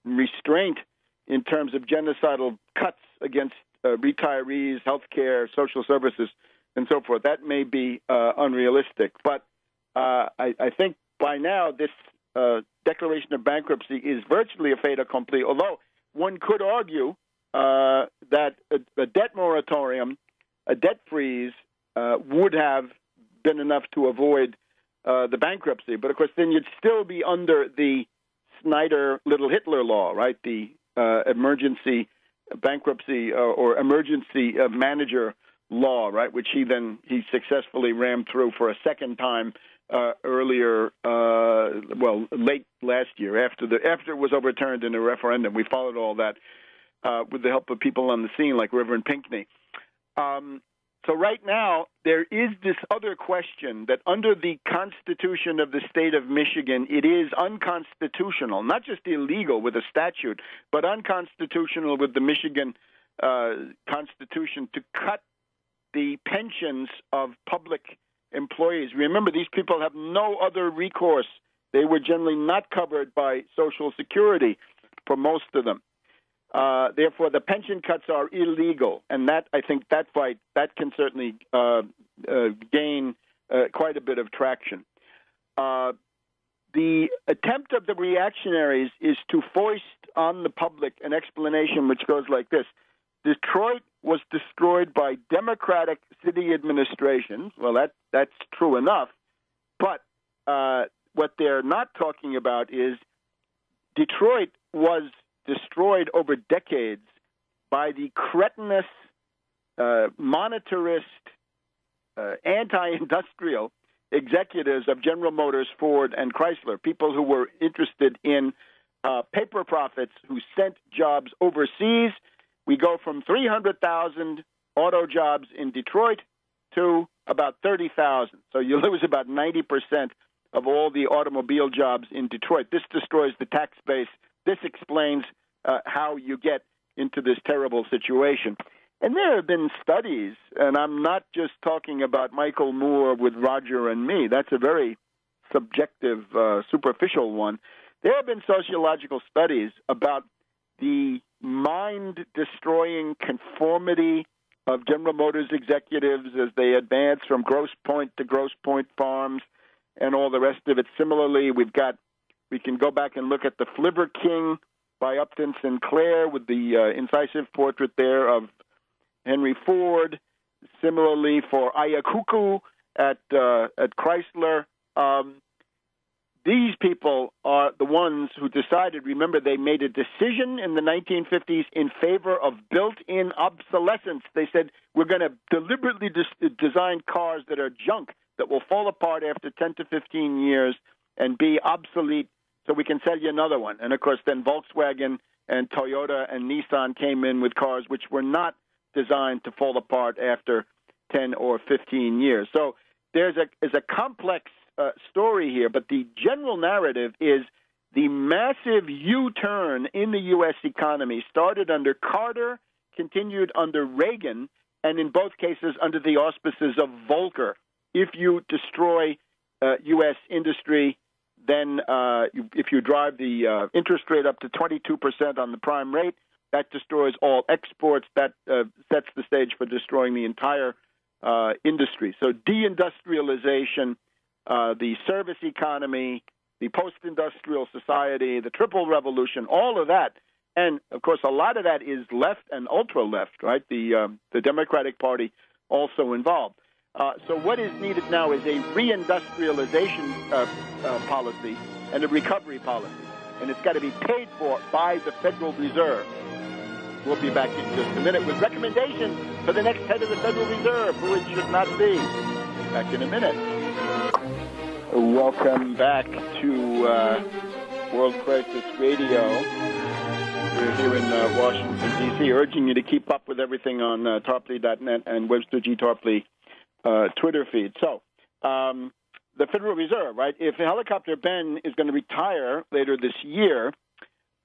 restraint in terms of genocidal cuts against retirees, healthcare, social services, and so forth, that may be unrealistic. But I think by now this declaration of bankruptcy is virtually a fait accompli, although one could argue that a debt moratorium, a debt freeze, would have been enough to avoid the bankruptcy. But, of course, then you'd still be under the Snyder-Little Hitler law, right, the emergency bankruptcy or emergency manager law, right, which he successfully rammed through for a second time earlier, late last year after it was overturned in a referendum. We followed all that with the help of people on the scene like Reverend Pinckney. So right now, there is this other question that under the Constitution of the state of Michigan, it is unconstitutional, not just illegal with a statute, but unconstitutional with the Michigan Constitution to cut the pensions of public employees. Remember, these people have no other recourse. They were generally not covered by Social Security for most of them. Therefore, the pension cuts are illegal, and that I think that fight that can certainly gain quite a bit of traction. The attempt of the reactionaries is to foist on the public an explanation which goes like this: Detroit was destroyed by Democratic city administrations. Well, that's true enough, but what they're not talking about is Detroit was destroyed over decades by the cretinous, monetarist, anti-industrial executives of General Motors, Ford, and Chrysler, people who were interested in paper profits, who sent jobs overseas. We go from 300,000 auto jobs in Detroit to about 30,000. So you lose about 90% of all the automobile jobs in Detroit. This destroys the tax base. This explains how you get into this terrible situation. And there have been studies, and I'm not just talking about Michael Moore with Roger and me. That's a very subjective, superficial one. There have been sociological studies about the mind-destroying conformity of General Motors executives as they advance from Grosse Pointe to Grosse Pointe Farms and all the rest of it. Similarly, we can go back and look at the Flivver King by Upton Sinclair with the incisive portrait there of Henry Ford. Similarly, for Ayacucu at Chrysler. These people are the ones who decided, remember, they made a decision in the 1950s in favor of built-in obsolescence. They said, we're going to deliberately design cars that are junk, that will fall apart after 10 to 15 years and be obsolete so we can sell you another one. And, of course, then Volkswagen and Toyota and Nissan came in with cars which were not designed to fall apart after 10 or 15 years. So there's a complex story here, but the general narrative is the massive U-turn in the U.S. economy started under Carter, continued under Reagan, and in both cases under the auspices of Volcker. If you destroy U.S. industry, then if you drive the interest rate up to 22% on the prime rate, that destroys all exports. That sets the stage for destroying the entire industry. So deindustrialization, the service economy, the post-industrial society, the triple revolution, all of that. And, of course, a lot of that is left and ultra-left, right? The Democratic Party also involved. So what is needed now is a reindustrialization policy and a recovery policy. And it's got to be paid for by the Federal Reserve. We'll be back in just a minute with recommendations for the next head of the Federal Reserve, who it should not be. Back in a minute. Welcome back to World Crisis Radio. We're here in Washington, D.C., urging you to keep up with everything on Tarpley.net and Webster G Tarpley Twitter feed. So, the Federal Reserve, right? If Helicopter Ben is going to retire later this year,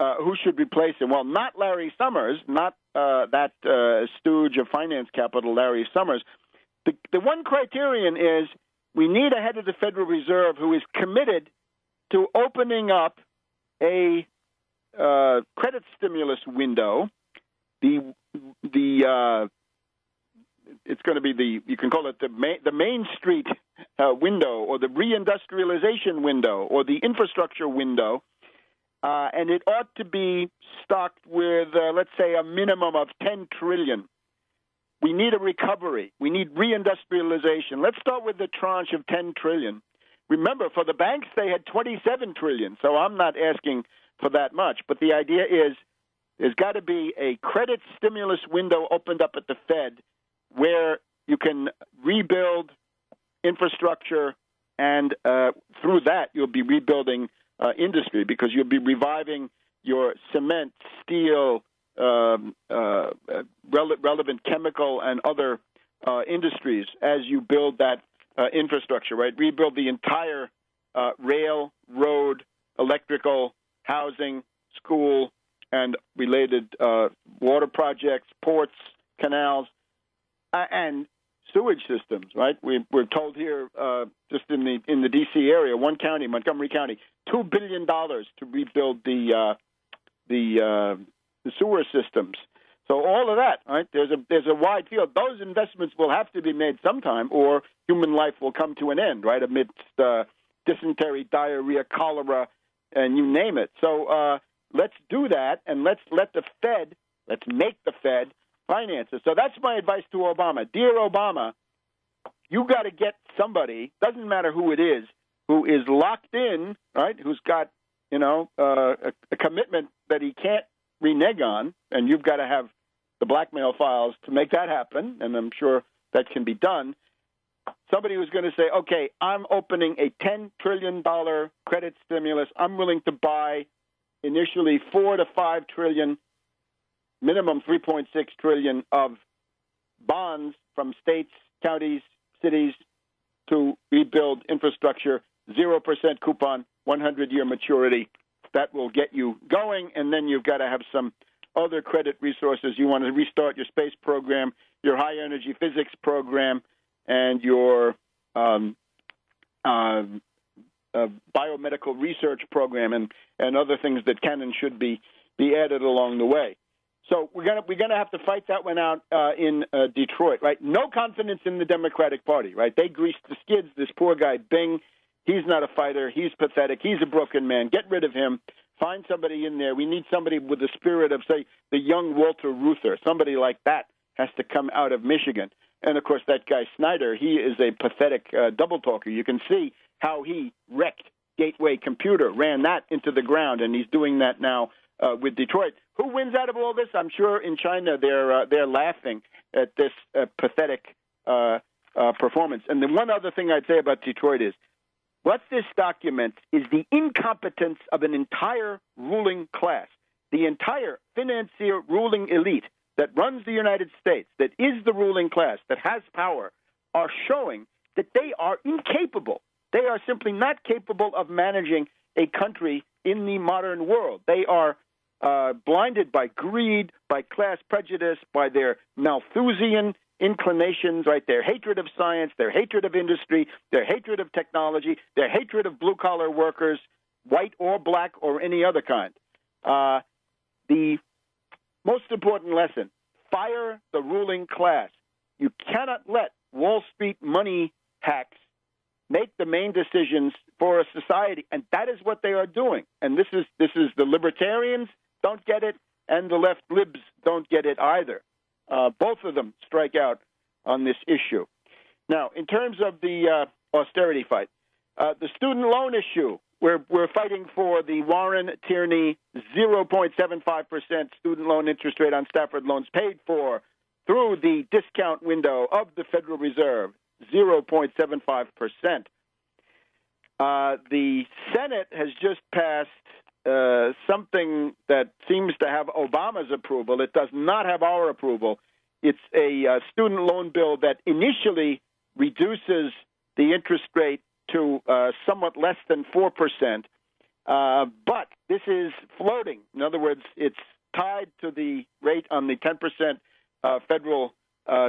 who should replace him? Well, not Larry Summers, not that stooge of finance capital, Larry Summers. The one criterion is we need a head of the Federal Reserve who is committed to opening up a credit stimulus window. It's going to be you can call it the Main Street window, or the reindustrialization window, or the infrastructure window, and it ought to be stocked with, let's say, a minimum of $10 trillion. We need a recovery. We need reindustrialization. Let's start with the tranche of $10 trillion. Remember, for the banks, they had $27 trillion, so I'm not asking for that much. But the idea is there's got to be a credit stimulus window opened up at the Fed where you can rebuild infrastructure, and through that you'll be rebuilding industry, because you'll be reviving your cement, steel, relevant chemical and other industries as you build that infrastructure, right? Rebuild the entire rail, road, electrical, housing, school, and related water projects, ports, canals, and sewage systems, right? We're told here, just in the D.C. area, one county, Montgomery County, $2 billion to rebuild the sewer systems. So all of that, right? There's a wide field. Those investments will have to be made sometime, or human life will come to an end, right? Amidst dysentery, diarrhea, cholera, and you name it. So let's do that, and let's make the Fed finance it. So that's my advice to Obama. Dear Obama, you got to get somebody, doesn't matter who it is, who is locked in, right? Who's got, a commitment that he can't renege on, and you've got to have the blackmail files to make that happen, and I'm sure that can be done. Somebody who's going to say, okay, I'm opening a $10 trillion credit stimulus. I'm willing to buy initially $4 to $5 trillion, minimum $3.6 trillion of bonds from states, counties, cities to rebuild infrastructure, 0% coupon, 100-year maturity. That will get you going, and then you've got to have some other credit resources. You want to restart your space program, your high-energy physics program, and your biomedical research program, and other things that can and should be added along the way. So we're gonna have to fight that one out in Detroit, right? No confidence in the Democratic Party, right? They greased the skids. This poor guy Bing, he's not a fighter. He's pathetic. He's a broken man. Get rid of him. Find somebody in there. We need somebody with the spirit of, say, the young Walter Reuther. Somebody like that has to come out of Michigan. And of course, that guy Snyder, he is a pathetic double talker. You can see how he wrecked Gateway Computer, ran that into the ground, and he's doing that now with Detroit. Who wins out of all this? I'm sure in China they're laughing at this pathetic performance. And the one other thing I'd say about Detroit is, what this documents is the incompetence of an entire ruling class, the entire financier ruling elite that runs the United States, that is the ruling class, that has power, are showing that they are incapable. They are simply not capable of managing a country in the modern world. They are blinded by greed, by class prejudice, by their Malthusian inclinations, right? Their hatred of science, their hatred of industry, their hatred of technology, their hatred of blue-collar workers, white or black or any other kind. The most important lesson, fire the ruling class. You cannot let Wall Street money hacks make the main decisions for a society, and that is what they are doing. And this is the libertarians don't get it, and the left libs don't get it either. Both of them strike out on this issue. Now, in terms of the austerity fight, the student loan issue, we're fighting for the Warren-Tierney 0.75% student loan interest rate on Stafford loans paid for through the discount window of the Federal Reserve, 0.75%. The Senate has just passed something that seems to have Obama's approval. It does not have our approval. It's a student loan bill that initially reduces the interest rate to somewhat less than 4%. But this is floating. In other words, it's tied to the rate on the 10% federal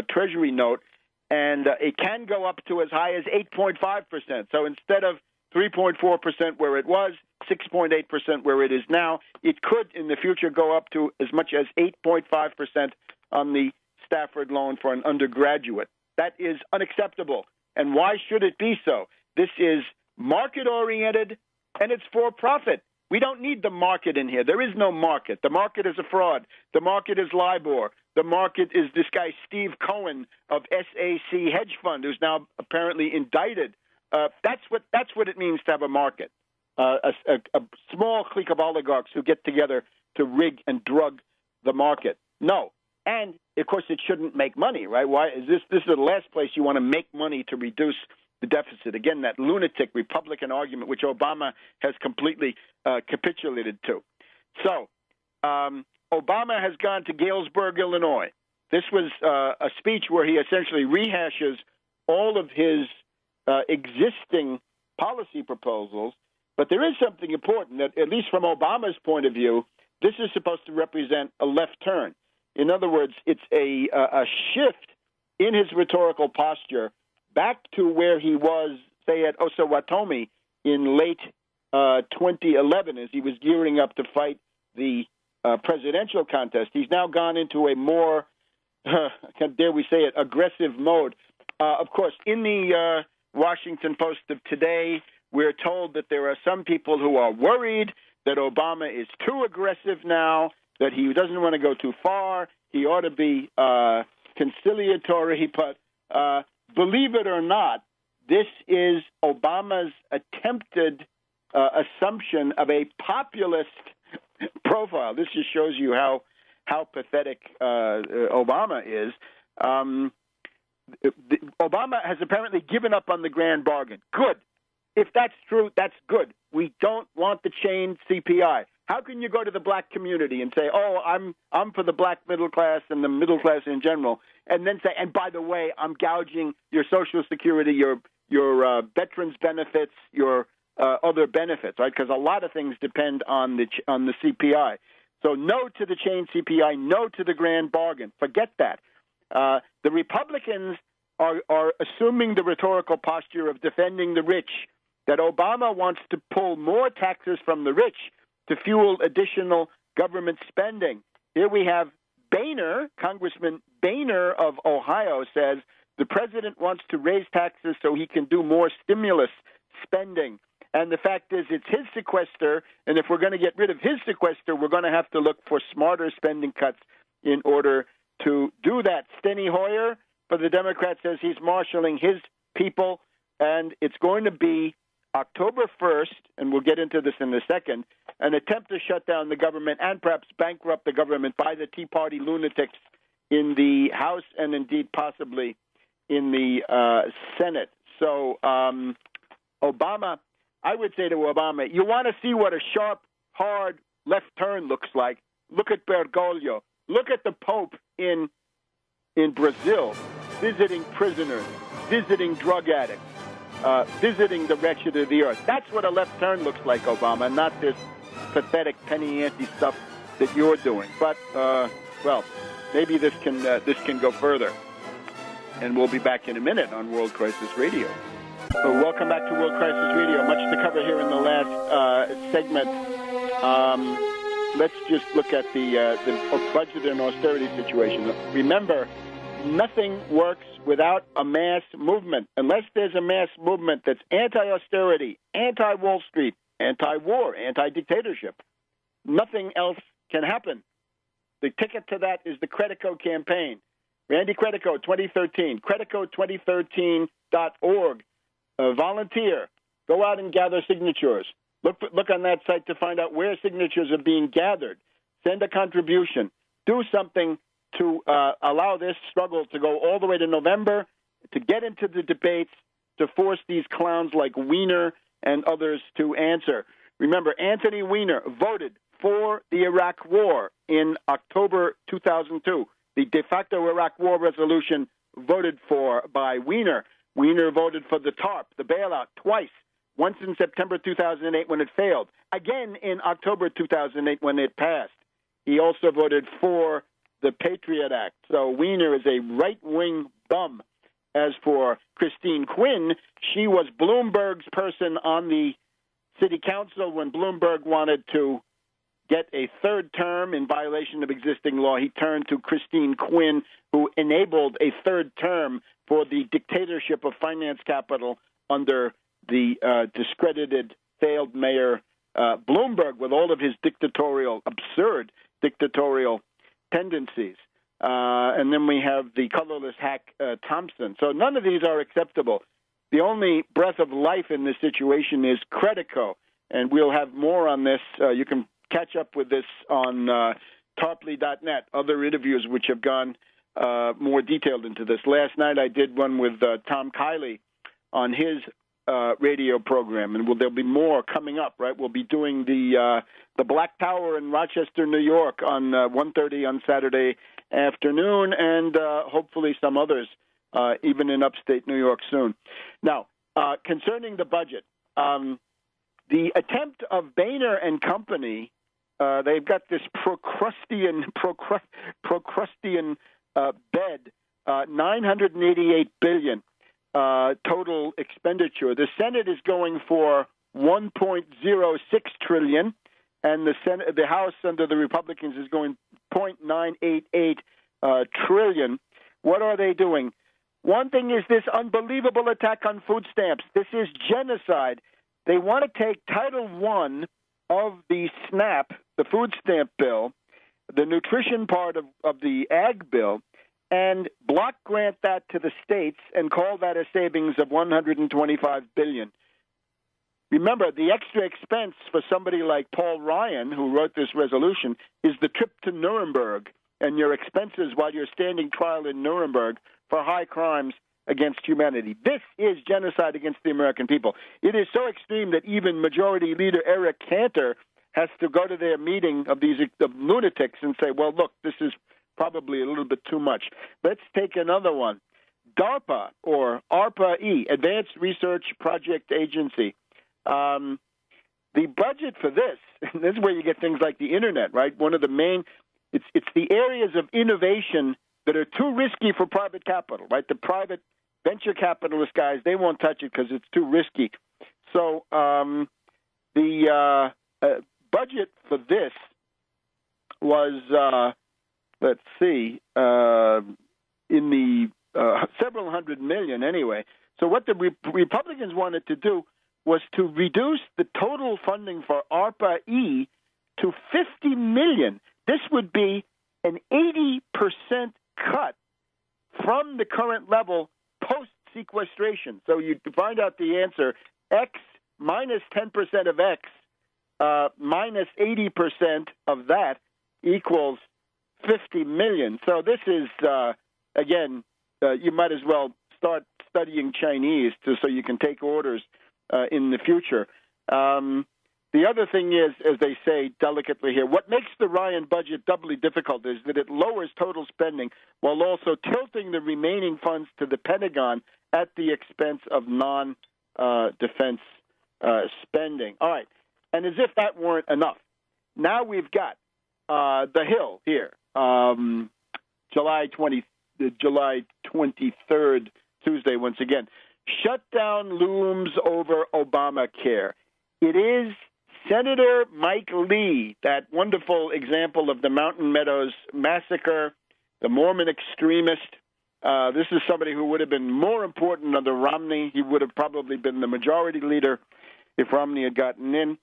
Treasury note, and it can go up to as high as 8.5%. So instead of 3.4% where it was, 6.8% where it is now, it could in the future go up to as much as 8.5% on the Stafford loan for an undergraduate. That is unacceptable. And why should it be so? This is market-oriented, and it's for profit. We don't need the market in here. There is no market. The market is a fraud. The market is LIBOR. The market is this guy Steve Cohen of SAC Hedge Fund, who's now apparently indicted. That's what it means to have a market. A small clique of oligarchs who get together to rig and drug the market. No. And, of course, it shouldn't make money, right? Why is this? This is the last place you want to make money to reduce the deficit. Again, that lunatic Republican argument, which Obama has completely capitulated to. So Obama has gone to Galesburg, Illinois. This was a speech where he essentially rehashes all of his existing policy proposals. But there is something important that, at least from Obama's point of view, this is supposed to represent a left turn. In other words, it's a shift in his rhetorical posture back to where he was, say, at Osawatomie in late 2011 as he was gearing up to fight the presidential contest. He's now gone into a more, dare we say it, aggressive mode. Of course, in the Washington Post of today, we're told that there are some people who are worried that Obama is too aggressive now, that he doesn't want to go too far. He ought to be conciliatory. But believe it or not, this is Obama's attempted assumption of a populist profile. This just shows you how pathetic Obama is. Obama has apparently given up on the grand bargain. Good. If that's true, that's good. We don't want the chained CPI. How can you go to the black community and say, "Oh, I'm for the black middle class and the middle class in general," and then say, "And by the way, I'm gouging your Social Security, your veterans benefits, your other benefits," right? Because a lot of things depend on the CPI. So no to the chained CPI, no to the grand bargain. Forget that. The Republicans are assuming the rhetorical posture of defending the rich, that Obama wants to pull more taxes from the rich to fuel additional government spending. Here we have Boehner, Congressman Boehner of Ohio, says the president wants to raise taxes so he can do more stimulus spending. And the fact is, it's his sequester, and if we're going to get rid of his sequester, we're going to have to look for smarter spending cuts in order to do that. Steny Hoyer for the Democrats says he's marshaling his people, and it's going to be October 1st, and we'll get into this in a second, an attempt to shut down the government and perhaps bankrupt the government by the Tea Party lunatics in the House and indeed possibly in the Senate. So Obama, I would say to Obama, you want to see what a sharp, hard left turn looks like? Look at Bergoglio. Look at the Pope in Brazil, visiting prisoners, visiting drug addicts, visiting the wretched of the earth. That's what a left turn looks like, Obama, not this pathetic penny ante stuff that you're doing. But well, maybe this can go further. And we'll be back in a minute on World Crisis Radio. So welcome back to World Crisis Radio. Much to cover here in the last segment. Let's just look at the budget and austerity situation. Remember, nothing works without a mass movement. Unless there's a mass movement that's anti-austerity, anti-Wall Street, anti-war, anti-dictatorship, nothing else can happen. The ticket to that is the Credico campaign. Randy Credico, 2013, credico2013.org. Volunteer. Go out and gather signatures. Look on that site to find out where signatures are being gathered. Send a contribution. Do something to allow this struggle to go all the way to November, to get into the debates, to force these clowns like Weiner and others to answer. Remember, Anthony Weiner voted for the Iraq War in October 2002. The de facto Iraq War resolution voted for by Weiner. Weiner voted for the TARP, the bailout, twice. Once in September 2008 when it failed. Again in October 2008 when it passed. He also voted for the Patriot Act. So Weiner is a right-wing bum. As for Christine Quinn, she was Bloomberg's person on the city council when Bloomberg wanted to get a third term in violation of existing law. He turned to Christine Quinn, who enabled a third term for the dictatorship of finance capital under the discredited, failed mayor Bloomberg with all of his absurd dictatorial tendencies. And then we have the colorless hack Thompson. So none of these are acceptable. The only breath of life in this situation is Credico, and we'll have more on this. You can catch up with this on tarpley.net, other interviews which have gone more detailed into this. Last night I did one with Tom Kiley on his radio program, and there'll be more coming up, right? We'll be doing the Black Tower in Rochester, New York on 1:30 on Saturday afternoon, and hopefully some others, even in upstate New York soon. Now, concerning the budget, the attempt of Boehner and Company, they've got this Procrustean bed, $988 billion total expenditure. The Senate is going for $1.06 trillion, and the House under the Republicans is going $0.988 trillion. What are they doing? One thing is this unbelievable attack on food stamps. This is genocide. They want to take Title I of the SNAP, the food stamp bill, the nutrition part of the ag bill, and block grant that to the states and call that a savings of $125 billion. Remember, the extra expense for somebody like Paul Ryan, who wrote this resolution, is the trip to Nuremberg and your expenses while you're standing trial in Nuremberg for high crimes against humanity. This is genocide against the American people. It is so extreme that even Majority Leader Eric Cantor has to go to their meeting of these lunatics and say, well, look, this is probably a little bit too much. Let's take another one. DARPA, or ARPA-E, Advanced Research Project Agency. The budget for this is where you get things like the Internet, right? One of the main, it's the areas of innovation that are too risky for private capital, right? The private venture capitalist guys, they won't touch it because it's too risky. So the budget for this was, let's see, in the several hundred million anyway. So what the Republicans wanted to do was to reduce the total funding for ARPA-E to $50 million. This would be an 80% cut from the current level post-sequestration. So you find out the answer, X minus 10% of X minus 80% of that equals $50 million. So this is, again, you might as well start studying Chinese so you can take orders in the future. The other thing is, as they say delicately here, what makes the Ryan budget doubly difficult is that it lowers total spending while also tilting the remaining funds to the Pentagon at the expense of non-defense spending. All right. And as if that weren't enough, now we've got the Hill here, July 23rd, Tuesday, once again. Shutdown looms over Obamacare. It is Senator Mike Lee, that wonderful example of the Mountain Meadows massacre, the Mormon extremist. This is somebody who would have been more important under Romney. He would have probably been the majority leader if Romney had gotten in.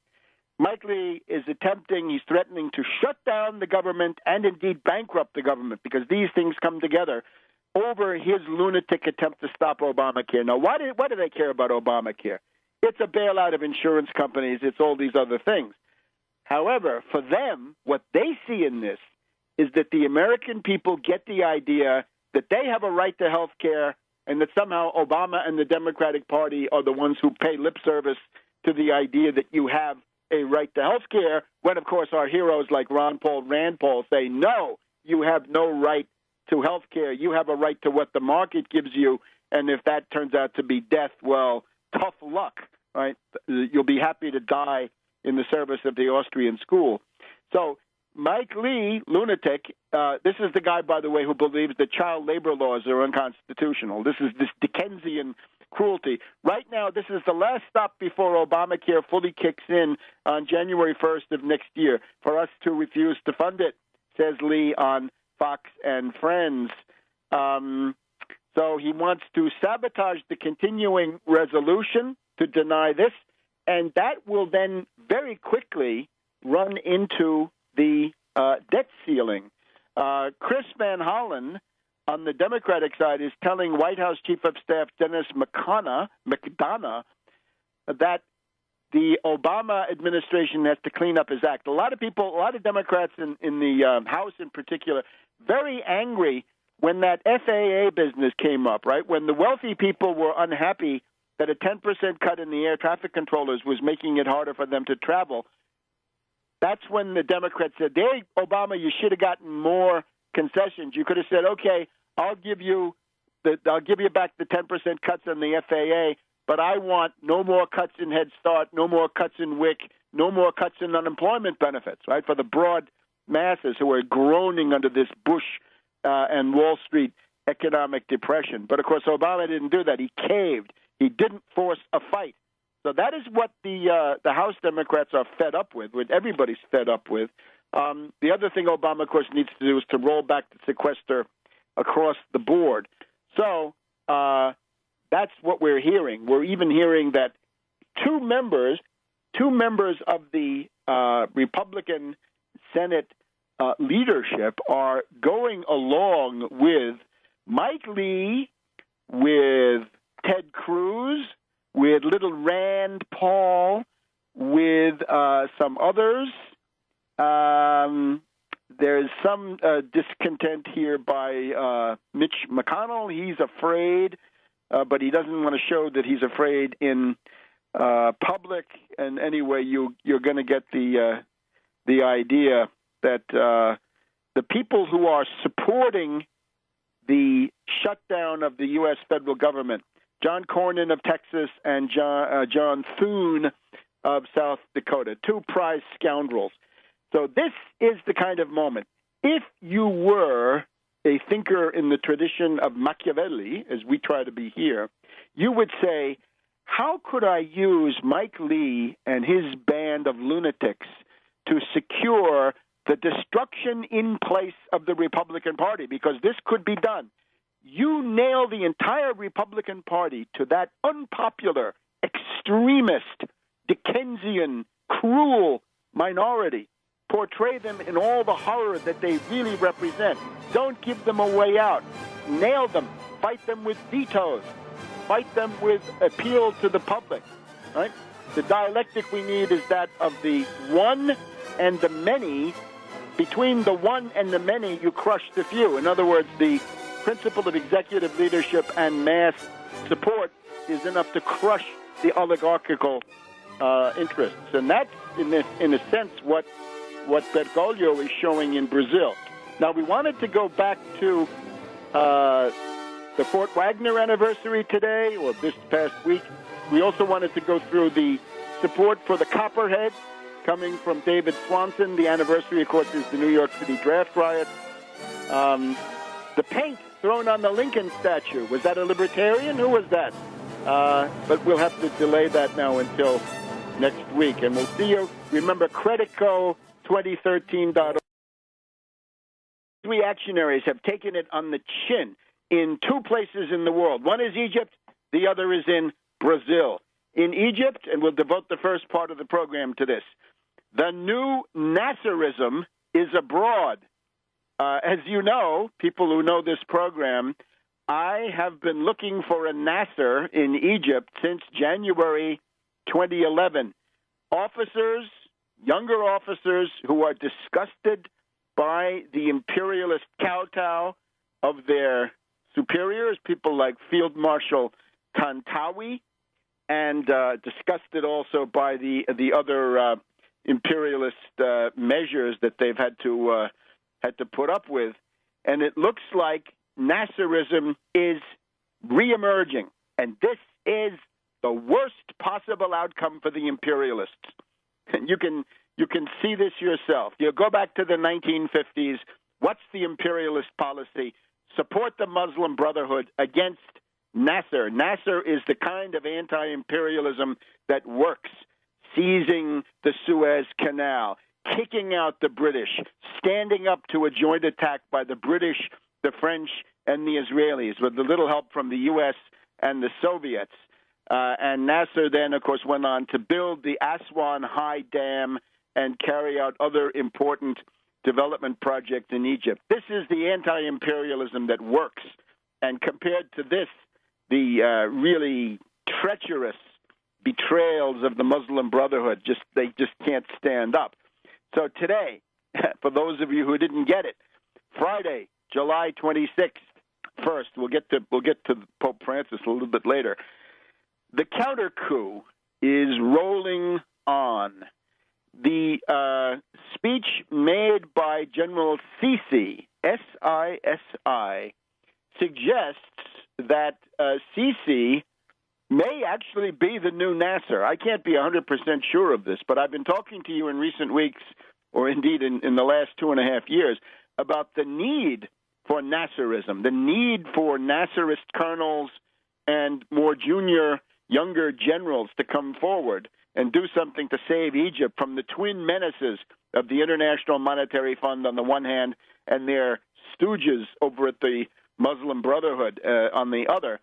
Mike Lee is he's threatening to shut down the government and indeed bankrupt the government because these things come together over his lunatic attempt to stop Obamacare. Now, why do they care about Obamacare? It's a bailout of insurance companies. It's all these other things. However, for them, what they see in this is that the American people get the idea that they have a right to health care and that somehow Obama and the Democratic Party are the ones who pay lip service to the idea that you have a right to health care, when, of course, our heroes like Ron Paul, Rand Paul say, no, you have no right to health care. You have a right to what the market gives you, and if that turns out to be death, well, tough luck, right? You'll be happy to die in the service of the Austrian school. So Mike Lee, lunatic, this is the guy, by the way, who believes that child labor laws are unconstitutional. This is this Dickensian cruelty. Right now, this is the last stop before Obamacare fully kicks in on January 1st of next year for us to refuse to fund it, says Lee on Fox and Friends. So he wants to sabotage the continuing resolution to deny this, and that will then very quickly run into the debt ceiling. Chris Van Hollen on the Democratic side is telling White House Chief of Staff Dennis McDonough that the Obama administration has to clean up his act. A lot of people, a lot of Democrats in the House in particular, very angry when that FAA business came up, right? When the wealthy people were unhappy that a 10% cut in the air traffic controllers was making it harder for them to travel. That's when the Democrats said, "Hey, Obama, you should have gotten more concessions. You could have said, okay, I'll give you back the 10% cuts on the FAA, but I want no more cuts in Head Start, no more cuts in WIC, no more cuts in unemployment benefits, right, for the broad masses who are groaning under this Bush and Wall Street economic depression." But, of course, Obama didn't do that. He caved. He didn't force a fight. So that is what the House Democrats are fed up with, what everybody's fed up with. The other thing Obama, of course, needs to do is to roll back the sequester across the board. So that's what we're hearing. We're even hearing that two members of the Republican Senate leadership are going along with Mike Lee, with Ted Cruz, with little Rand Paul, with some others. There's some discontent here by Mitch McConnell. He's afraid, but he doesn't want to show that he's afraid in public. And anyway, you're going to get the idea that the people who are supporting the shutdown of the U.S. federal government, John Cornyn of Texas and John Thune of South Dakota, two prize scoundrels. So this is the kind of moment. If you were a thinker in the tradition of Machiavelli, as we try to be here, you would say, how could I use Mike Lee and his band of lunatics to secure the destruction in place of the Republican Party? Because this could be done. You nail the entire Republican Party to that unpopular, extremist, Dickensian, cruel minority. Portray them in all the horror that they really represent. Don't give them a way out. Nail them. Fight them with vetoes. Fight them with appeal to the public. Right? The dialectic we need is that of the one and the many. Between the one and the many, you crush the few. In other words, the principle of executive leadership and mass support is enough to crush the oligarchical interests. And that's, in a sense, what Bergoglio is showing in Brazil. Now, we wanted to go back to the Fort Wagner anniversary today, or this past week. We also wanted to go through the support for the Copperhead coming from David Swanson. The anniversary, of course, is the New York City draft riot. The paint thrown on the Lincoln statue, was that a libertarian? Who was that? But we'll have to delay that now until next week. And we'll see you. Remember, creditco2013.org. Reactionaries have taken it on the chin in two places in the world. One is Egypt. The other is in Brazil. In Egypt, and we'll devote the first part of the program to this, the new Nasserism is abroad. As you know, people who know this program, I have been looking for a Nasser in Egypt since January 2011. Officers, younger officers who are disgusted by the imperialist kowtow of their superiors, people like Field Marshal Tantawi, and disgusted also by the other imperialist measures that they've had to put up with. And it looks like Nasserism is reemerging, and this is the worst possible outcome for the imperialists. And you can see this yourself. You go back to the 1950s. What's the imperialist policy? Support the Moslem Brotherhood against Nasser. Nasser is the kind of anti-imperialism that works, seizing the Suez Canal, kicking out the British, standing up to a joint attack by the British, the French, and the Israelis, with a little help from the U.S. and the Soviets. And Nasser then, of course, went on to build the Aswan High Dam and carry out other important development projects in Egypt. This is the anti-imperialism that works. And compared to this, the really treacherous betrayals of the Muslim Brotherhood, they just can't stand up. So today, for those of you who didn't get it, Friday, July 26th, first, we'll get to Pope Francis a little bit later. The counter coup is rolling on. The speech made by General Sisi, S-I-S-I, suggests that Sisi may actually be the new Nasser. I can't be 100% sure of this, but I've been talking to you in recent weeks, or indeed in the last 2.5 years, about the need for Nasserism, the need for Nasserist colonels and more junior, younger generals to come forward and do something to save Egypt from the twin menaces of the International Monetary Fund on the one hand and their stooges over at the Moslem Brotherhood on the other.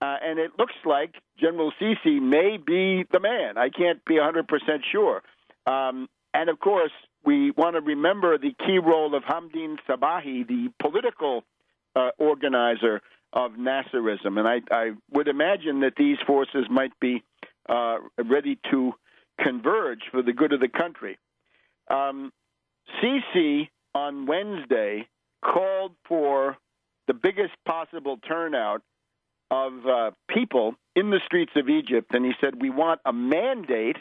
And it looks like General Sisi may be the man. I can't be 100% sure. And, of course, we want to remember the key role of Hamdin Sabahi, the political organizer of Nasserism. And I would imagine that these forces might be ready to converge for the good of the country. Sisi on Wednesday called for the biggest possible turnout of people in the streets of Egypt, and he said, we want a mandate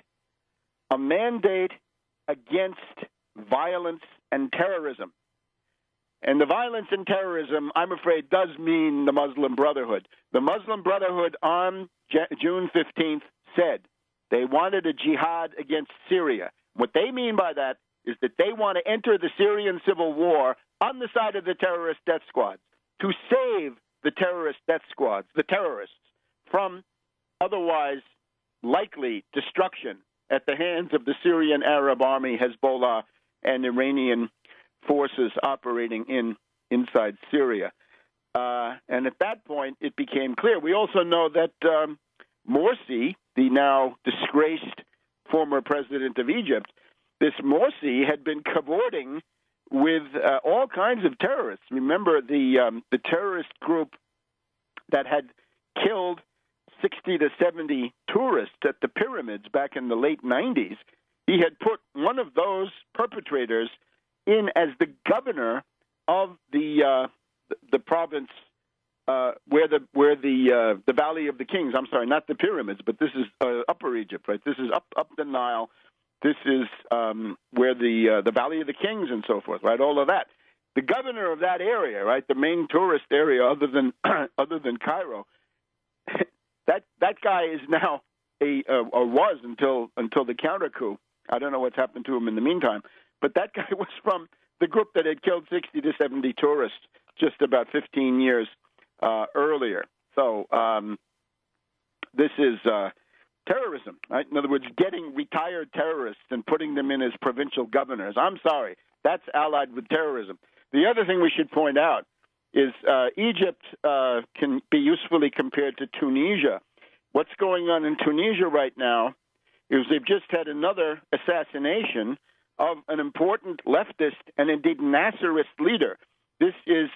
against violence and terrorism. And the violence and terrorism, I'm afraid, does mean the Muslim Brotherhood. The Muslim Brotherhood on June 15th said they wanted a jihad against Syria. What they mean by that is that they want to enter the Syrian civil war on the side of the terrorist death squads to save the terrorist death squads, the terrorists, from otherwise likely destruction at the hands of the Syrian Arab army, Hezbollah, and Iranian forces operating inside Syria. And at that point, it became clear. We also know that Morsi, the now disgraced former president of Egypt, this Morsi had been cavorting with all kinds of terrorists. Remember the terrorist group that had killed 60 to 70 tourists at the pyramids back in the late 90s. He had put one of those perpetrators in as the governor of the province where the Valley of the Kings. I'm sorry, not the pyramids, but this is Upper Egypt, right? This is up the Nile. This is where the Valley of the Kings and so forth, right? All of that. The governor of that area, right? The main tourist area, other than Cairo. That guy is now or was until the counter coup. I don't know what's happened to him in the meantime, but that guy was from the group that had killed 60 to 70 tourists just about 15 years earlier. So this is terrorism, right? In other words, getting retired terrorists and putting them in as provincial governors. I'm sorry, that's allied with terrorism. The other thing we should point out is Egypt can be usefully compared to Tunisia. What's going on in Tunisia right now is they've just had another assassination of an important leftist and indeed Nasserist leader. This is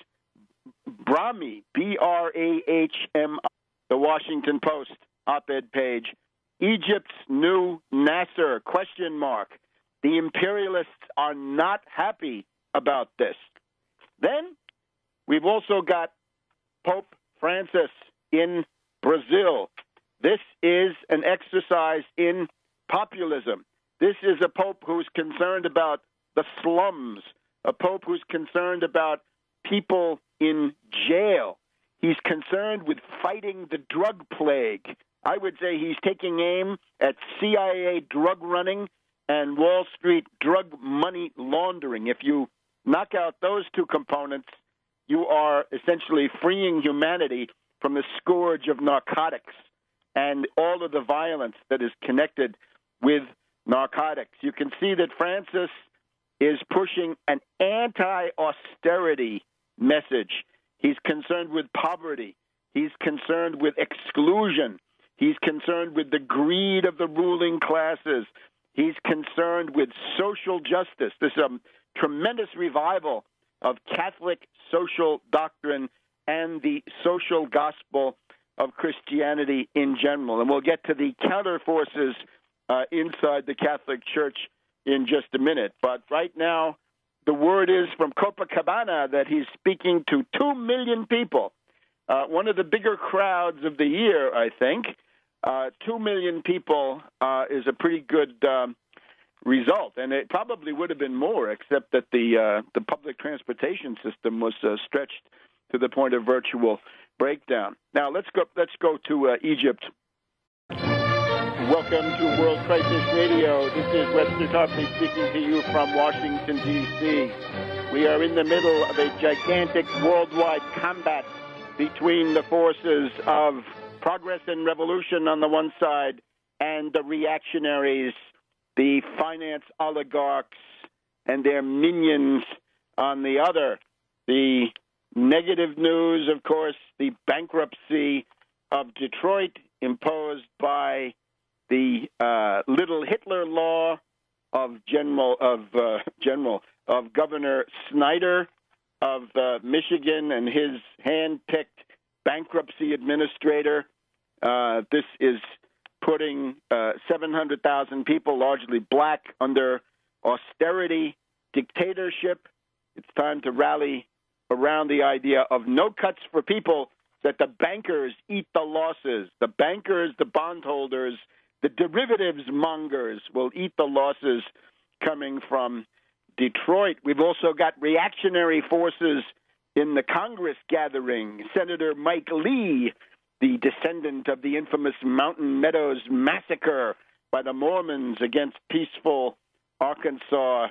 Brahmi, B-R-A-H-M, the Washington Post op-ed page. Egypt's new Nasser, question mark. The imperialists are not happy about this. Then we've also got Pope Francis in Brazil. This is an exercise in populism. This is a pope who's concerned about the slums, a pope who's concerned about people in jail. He's concerned with fighting the drug plague. I would say he's taking aim at CIA drug running and Wall Street drug money laundering. If you knock out those two components, you are essentially freeing humanity from the scourge of narcotics and all of the violence that is connected with narcotics. You can see that Francis is pushing an anti-austerity message. He's concerned with poverty. He's concerned with exclusion. He's concerned with the greed of the ruling classes. He's concerned with social justice. There's a tremendous revival of Catholic social doctrine and the social gospel of Christianity in general. And we'll get to the counter forces inside the Catholic Church in just a minute. But right now, the word is from Copacabana that he's speaking to 2 million people, one of the bigger crowds of the year, I think. 2 million people is a pretty good result, and it probably would have been more, except that the public transportation system was stretched to the point of virtual breakdown. Now let's go to Egypt. Welcome to World Crisis Radio. This is Webster Tarpley speaking to you from Washington, D.C. We are in the middle of a gigantic worldwide combat between the forces of progress and revolution on the one side and the reactionaries, the finance oligarchs, and their minions on the other. The negative news, of course, the bankruptcy of Detroit imposed by the Little Hitler law of Governor Snyder of Michigan and his hand-picked bankruptcy administrator. This is putting 700,000 people, largely black, under austerity dictatorship. It's time to rally around the idea of no cuts for people, that the bankers eat the losses. The bankers, the bondholders, the derivatives mongers will eat the losses coming from Detroit. We've also got reactionary forces in the Congress gathering. Senator Mike Lee, the descendant of the infamous Mountain Meadows massacre by the Mormons against peaceful Arkansas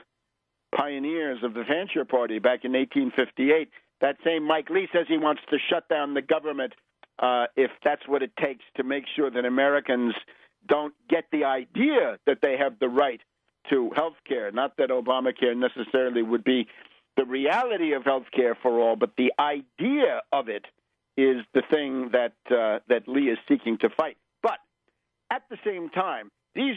pioneers of the Fancher Party back in 1858. That same Mike Lee says he wants to shut down the government if that's what it takes to make sure that Americans don't get the idea that they have the right to health care. Not that Obamacare necessarily would be the reality of health care for all, but the idea of it is the thing that Lee is seeking to fight. But at the same time,